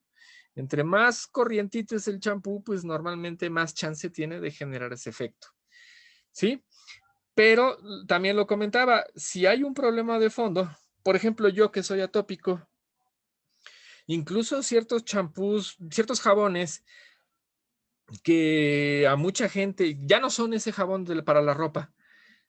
Entre más corrientito es el champú, pues normalmente más chance tiene de generar ese efecto. ¿Sí? Pero también lo comentaba, si hay un problema de fondo, por ejemplo, yo que soy atópico, incluso ciertos champús, ciertos jabones que a mucha gente ya no son ese jabón para la ropa,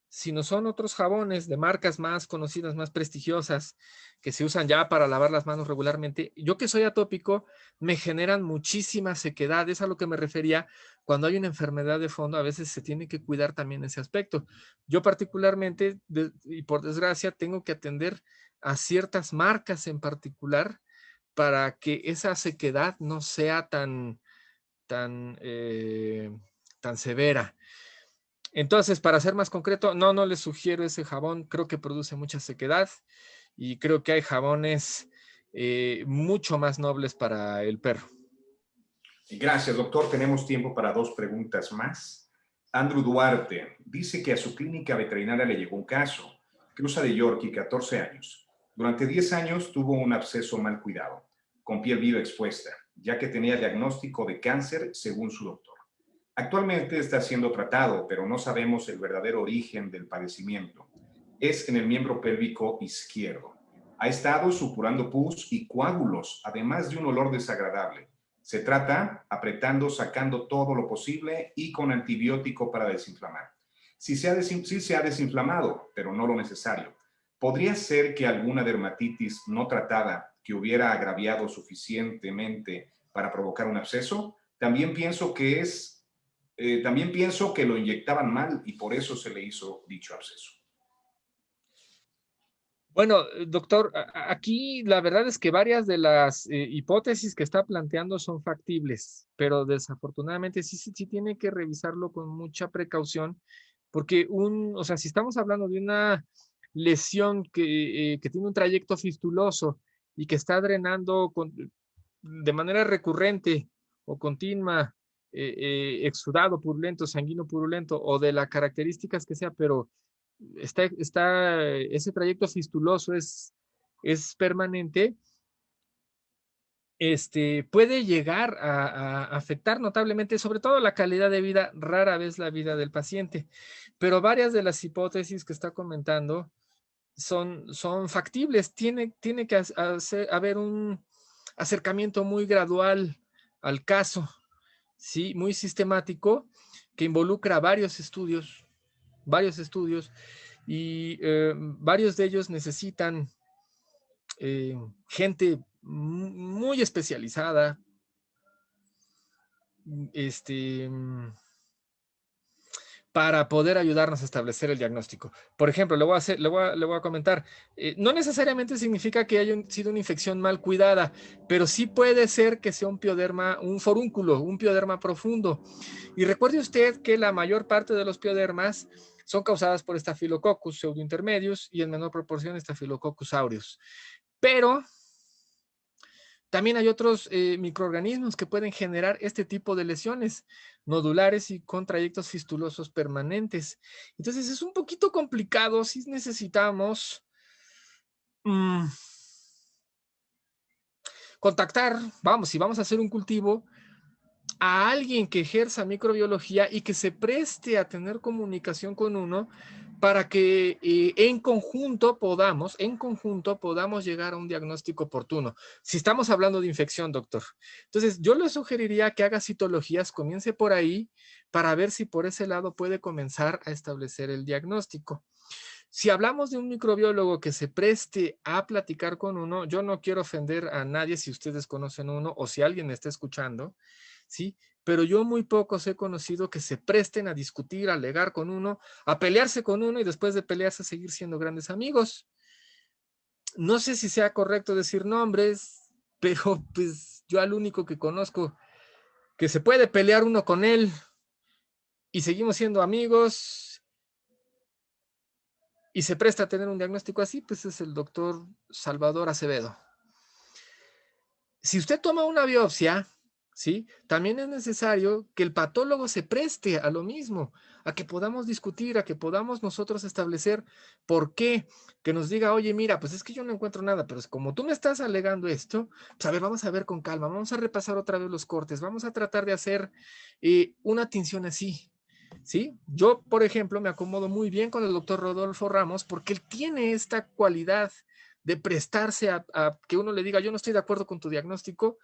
sino son otros jabones de marcas más conocidas, más prestigiosas, que se usan ya para lavar las manos regularmente. Yo que soy atópico, me generan muchísima sequedad, es a lo que me refería. Cuando hay una enfermedad de fondo, a veces se tiene que cuidar también ese aspecto. Yo particularmente, y por desgracia, tengo que atender a ciertas marcas en particular para que esa sequedad no sea tan severa. Entonces, para ser más concreto, no les sugiero ese jabón, creo que produce mucha sequedad y creo que hay jabones mucho más nobles para el perro. Gracias, doctor. Tenemos tiempo para 2 preguntas más. Andrew Duarte dice que a su clínica veterinaria le llegó un caso. Cruza de Yorkie, 14 años. Durante 10 años tuvo un absceso mal cuidado, con piel viva expuesta, ya que tenía diagnóstico de cáncer según su doctor. Actualmente está siendo tratado, pero no sabemos el verdadero origen del padecimiento. Es en el miembro pélvico izquierdo. Ha estado supurando pus y coágulos, además de un olor desagradable. Se trata apretando, sacando todo lo posible y con antibiótico para desinflamar. Sí se ha desinflamado, pero no lo necesario. ¿Podría ser que alguna dermatitis no tratada que hubiera agraviado suficientemente para provocar un absceso? También pienso que lo inyectaban mal y por eso se le hizo dicho absceso. Bueno, doctor, aquí la verdad es que varias de las hipótesis que está planteando son factibles, pero desafortunadamente sí tiene que revisarlo con mucha precaución, porque o sea, si estamos hablando de una lesión que tiene un trayecto fistuloso y que está drenando de manera recurrente o continua, exudado purulento, sanguíneo purulento, o de las características que sea, pero ese trayecto fistuloso es permanente, puede llegar a afectar notablemente, sobre todo la calidad de vida, rara vez la vida del paciente. Pero varias de las hipótesis que está comentando son factibles. Tiene que haber un acercamiento muy gradual al caso, ¿sí? Muy sistemático, que involucra varios estudios, varios estudios y varios de ellos necesitan gente muy especializada, para poder ayudarnos a establecer el diagnóstico. Por ejemplo, le voy a comentar, no necesariamente significa que haya sido una infección mal cuidada, pero sí puede ser que sea un pioderma, un forúnculo, un pioderma profundo. Y recuerde usted que la mayor parte de los piodermas son causadas por Staphylococcus pseudointermedius y en menor proporción Staphylococcus aureus. Pero también hay otros microorganismos que pueden generar este tipo de lesiones nodulares y con trayectos fistulosos permanentes. Entonces es un poquito complicado si necesitamos contactar, si vamos a hacer un cultivo, a alguien que ejerza microbiología y que se preste a tener comunicación con uno para que en conjunto podamos llegar a un diagnóstico oportuno. Si estamos hablando de infección, doctor. Entonces, yo le sugeriría que haga citologías, comience por ahí para ver si por ese lado puede comenzar a establecer el diagnóstico. Si hablamos de un microbiólogo que se preste a platicar con uno, yo no quiero ofender a nadie si ustedes conocen uno o si alguien me está escuchando, ¿sí? Pero yo muy pocos he conocido que se presten a discutir, a alegar con uno, a pelearse con uno y después de pelearse seguir siendo grandes amigos. No sé si sea correcto decir nombres, pero pues yo al único que conozco que se puede pelear uno con él y seguimos siendo amigos y se presta a tener un diagnóstico así, pues es el doctor Salvador Acevedo. Si usted toma una biopsia, ¿sí? También es necesario que el patólogo se preste a lo mismo, a que podamos discutir, a que podamos nosotros establecer por qué, que nos diga, oye, mira, pues es que yo no encuentro nada, pero es como tú me estás alegando esto, pues a ver, vamos a ver con calma, vamos a repasar otra vez los cortes, vamos a tratar de hacer una tinción así, ¿sí? Yo, por ejemplo, me acomodo muy bien con el doctor Rodolfo Ramos porque él tiene esta cualidad de prestarse a que uno le diga, yo no estoy de acuerdo con tu diagnóstico,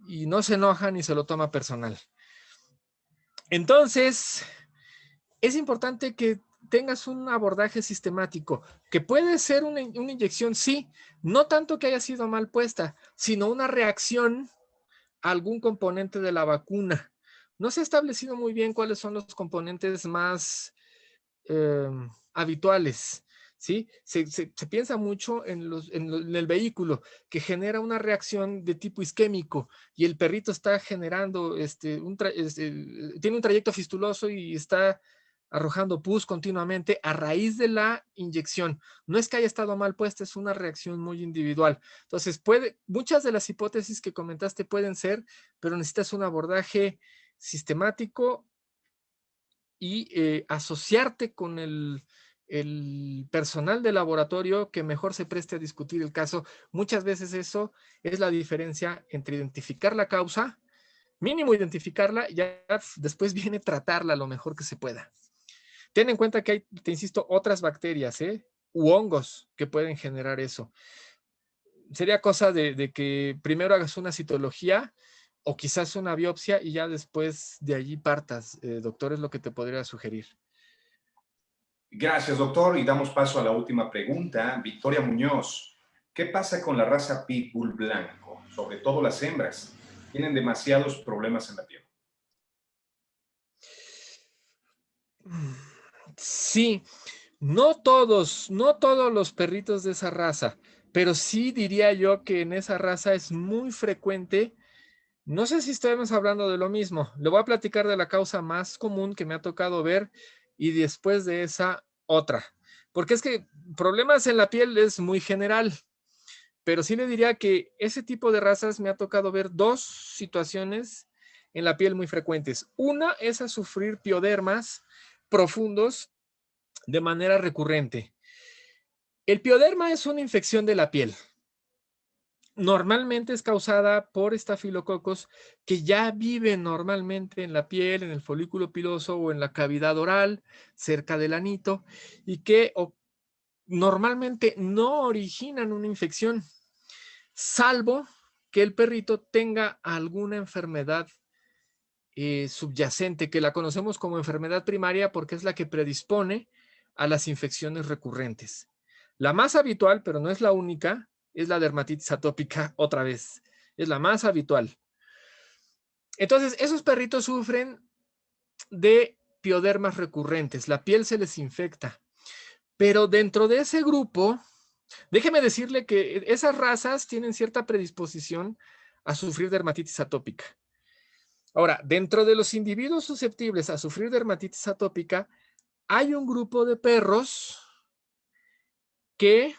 y no se enoja ni se lo toma personal. Entonces, es importante que tengas un abordaje sistemático, que puede ser una inyección, sí, no tanto que haya sido mal puesta, sino una reacción a algún componente de la vacuna. No se ha establecido muy bien cuáles son los componentes más habituales, ¿sí? Se piensa mucho en el vehículo que genera una reacción de tipo isquémico y el perrito está generando, tiene un trayecto fistuloso y está arrojando pus continuamente a raíz de la inyección. No es que haya estado mal puesta, es una reacción muy individual. Entonces, muchas de las hipótesis que comentaste pueden ser, pero necesitas un abordaje sistemático y asociarte con el personal de laboratorio que mejor se preste a discutir el caso. Muchas veces eso es la diferencia entre identificar la causa, mínimo identificarla, y ya después viene tratarla lo mejor que se pueda. Ten en cuenta que hay, te insisto, otras bacterias, u hongos que pueden generar eso. Sería cosa de que primero hagas una citología o quizás una biopsia y ya después de allí partas. Doctor, es lo que te podría sugerir. Gracias, doctor. Y damos paso a la última pregunta. Victoria Muñoz, ¿qué pasa con la raza Pitbull blanco? Sobre todo las hembras. Tienen demasiados problemas en la piel. Sí, no todos los perritos de esa raza, pero sí diría yo que en esa raza es muy frecuente. No sé si estamos hablando de lo mismo. Le voy a platicar de la causa más común que me ha tocado ver y después de esa otra. Porque es que problemas en la piel es muy general, pero sí le diría que ese tipo de razas me ha tocado ver dos situaciones en la piel muy frecuentes. Una es a sufrir piodermas profundos de manera recurrente. El pioderma es una infección de la piel. Normalmente es causada por estafilococos que ya viven normalmente en la piel, en el folículo piloso o en la cavidad oral, cerca del anito, y que normalmente no originan una infección, salvo que el perrito tenga alguna enfermedad subyacente que la conocemos como enfermedad primaria porque es la que predispone a las infecciones recurrentes. La más habitual, pero no es la única, es la dermatitis atópica otra vez. Es la más habitual. Entonces, esos perritos sufren de piodermas recurrentes. La piel se les infecta. Pero dentro de ese grupo, déjeme decirle que esas razas tienen cierta predisposición a sufrir dermatitis atópica. Ahora, dentro de los individuos susceptibles a sufrir dermatitis atópica, hay un grupo de perros que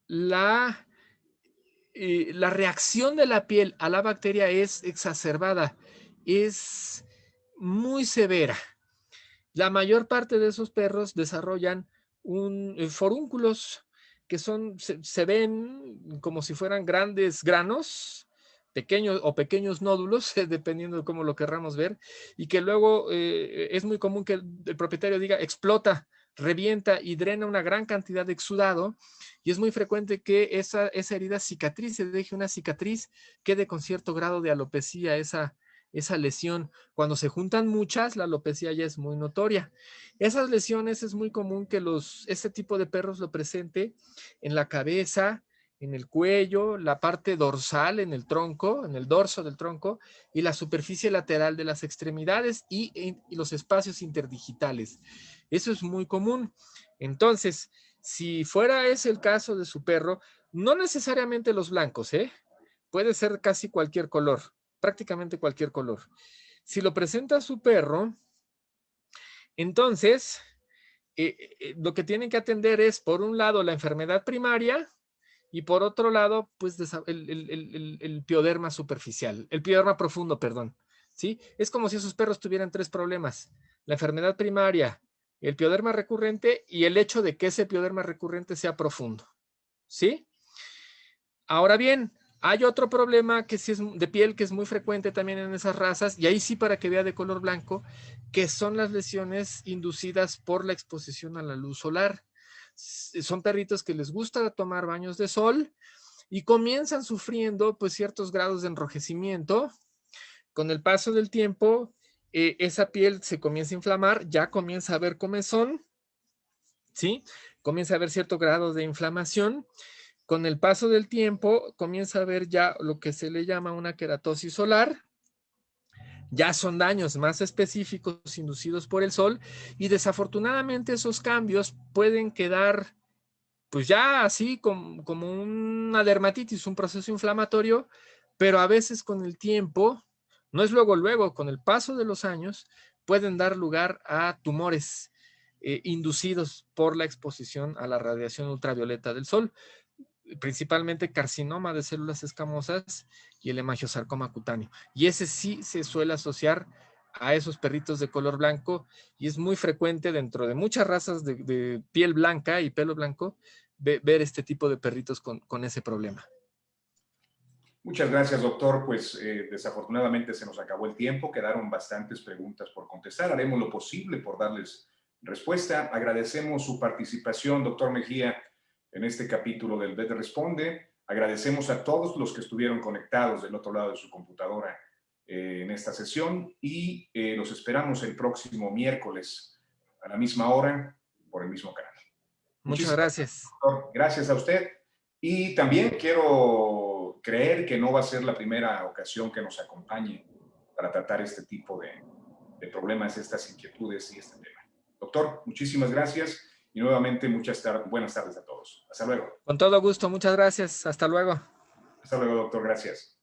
la reacción de la piel a la bacteria es exacerbada, es muy severa. La mayor parte de esos perros desarrollan forúnculos que se ven como si fueran grandes granos, pequeños o pequeños nódulos, dependiendo de cómo lo querramos ver, y que luego es muy común que el propietario diga explota, revienta y drena una gran cantidad de exudado, y es muy frecuente que esa herida cicatrice, deje una cicatriz, quede con cierto grado de alopecia esa lesión. Cuando se juntan muchas, la alopecia ya es muy notoria. Esas lesiones es muy común que este tipo de perros lo presente en la cabeza, en el cuello, la parte dorsal, en el tronco, en el dorso del tronco y la superficie lateral de las extremidades y los espacios interdigitales. Eso es muy común. Entonces, si fuera ese el caso de su perro, no necesariamente los blancos, puede ser casi cualquier color, prácticamente cualquier color. Si lo presenta su perro, entonces lo que tienen que atender es, por un lado, la enfermedad primaria y por otro lado, pues el pioderma superficial, el pioderma profundo, perdón. ¿Sí? Es como si esos perros tuvieran tres problemas: la enfermedad primaria, el pioderma recurrente y el hecho de que ese pioderma recurrente sea profundo. ¿Sí? Ahora bien, hay otro problema que sí es de piel que es muy frecuente también en esas razas, y ahí sí para que vea de color blanco, que son las lesiones inducidas por la exposición a la luz solar. Son perritos que les gusta tomar baños de sol y comienzan sufriendo pues ciertos grados de enrojecimiento. Con el paso del tiempo, esa piel se comienza a inflamar, ya comienza a haber comezón, ¿sí? Comienza a haber cierto grado de inflamación. Con el paso del tiempo comienza a haber ya lo que se le llama una queratosis solar. Ya son daños más específicos inducidos por el sol y desafortunadamente esos cambios pueden quedar pues ya así como una dermatitis, un proceso inflamatorio, pero a veces con el tiempo, no es luego, con el paso de los años, pueden dar lugar a tumores inducidos por la exposición a la radiación ultravioleta del sol, principalmente carcinoma de células escamosas y el hemangiosarcoma cutáneo. Y ese sí se suele asociar a esos perritos de color blanco y es muy frecuente dentro de muchas razas de piel blanca y pelo blanco ver este tipo de perritos con ese problema. Muchas gracias, doctor. Pues desafortunadamente se nos acabó el tiempo, quedaron bastantes preguntas por contestar. Haremos lo posible por darles respuesta. Agradecemos su participación, doctor Mejía, en este capítulo del VET Responde. Agradecemos a todos los que estuvieron conectados del otro lado de su computadora en esta sesión y los esperamos el próximo miércoles a la misma hora por el mismo canal. Muchas gracias. Doctor. Gracias a usted. Y también quiero creer que no va a ser la primera ocasión que nos acompañe para tratar este tipo de problemas, estas inquietudes y este tema. Doctor, muchísimas gracias y nuevamente buenas tardes a todos. Hasta luego. Con todo gusto, muchas gracias. Hasta luego. Hasta luego, doctor. Gracias.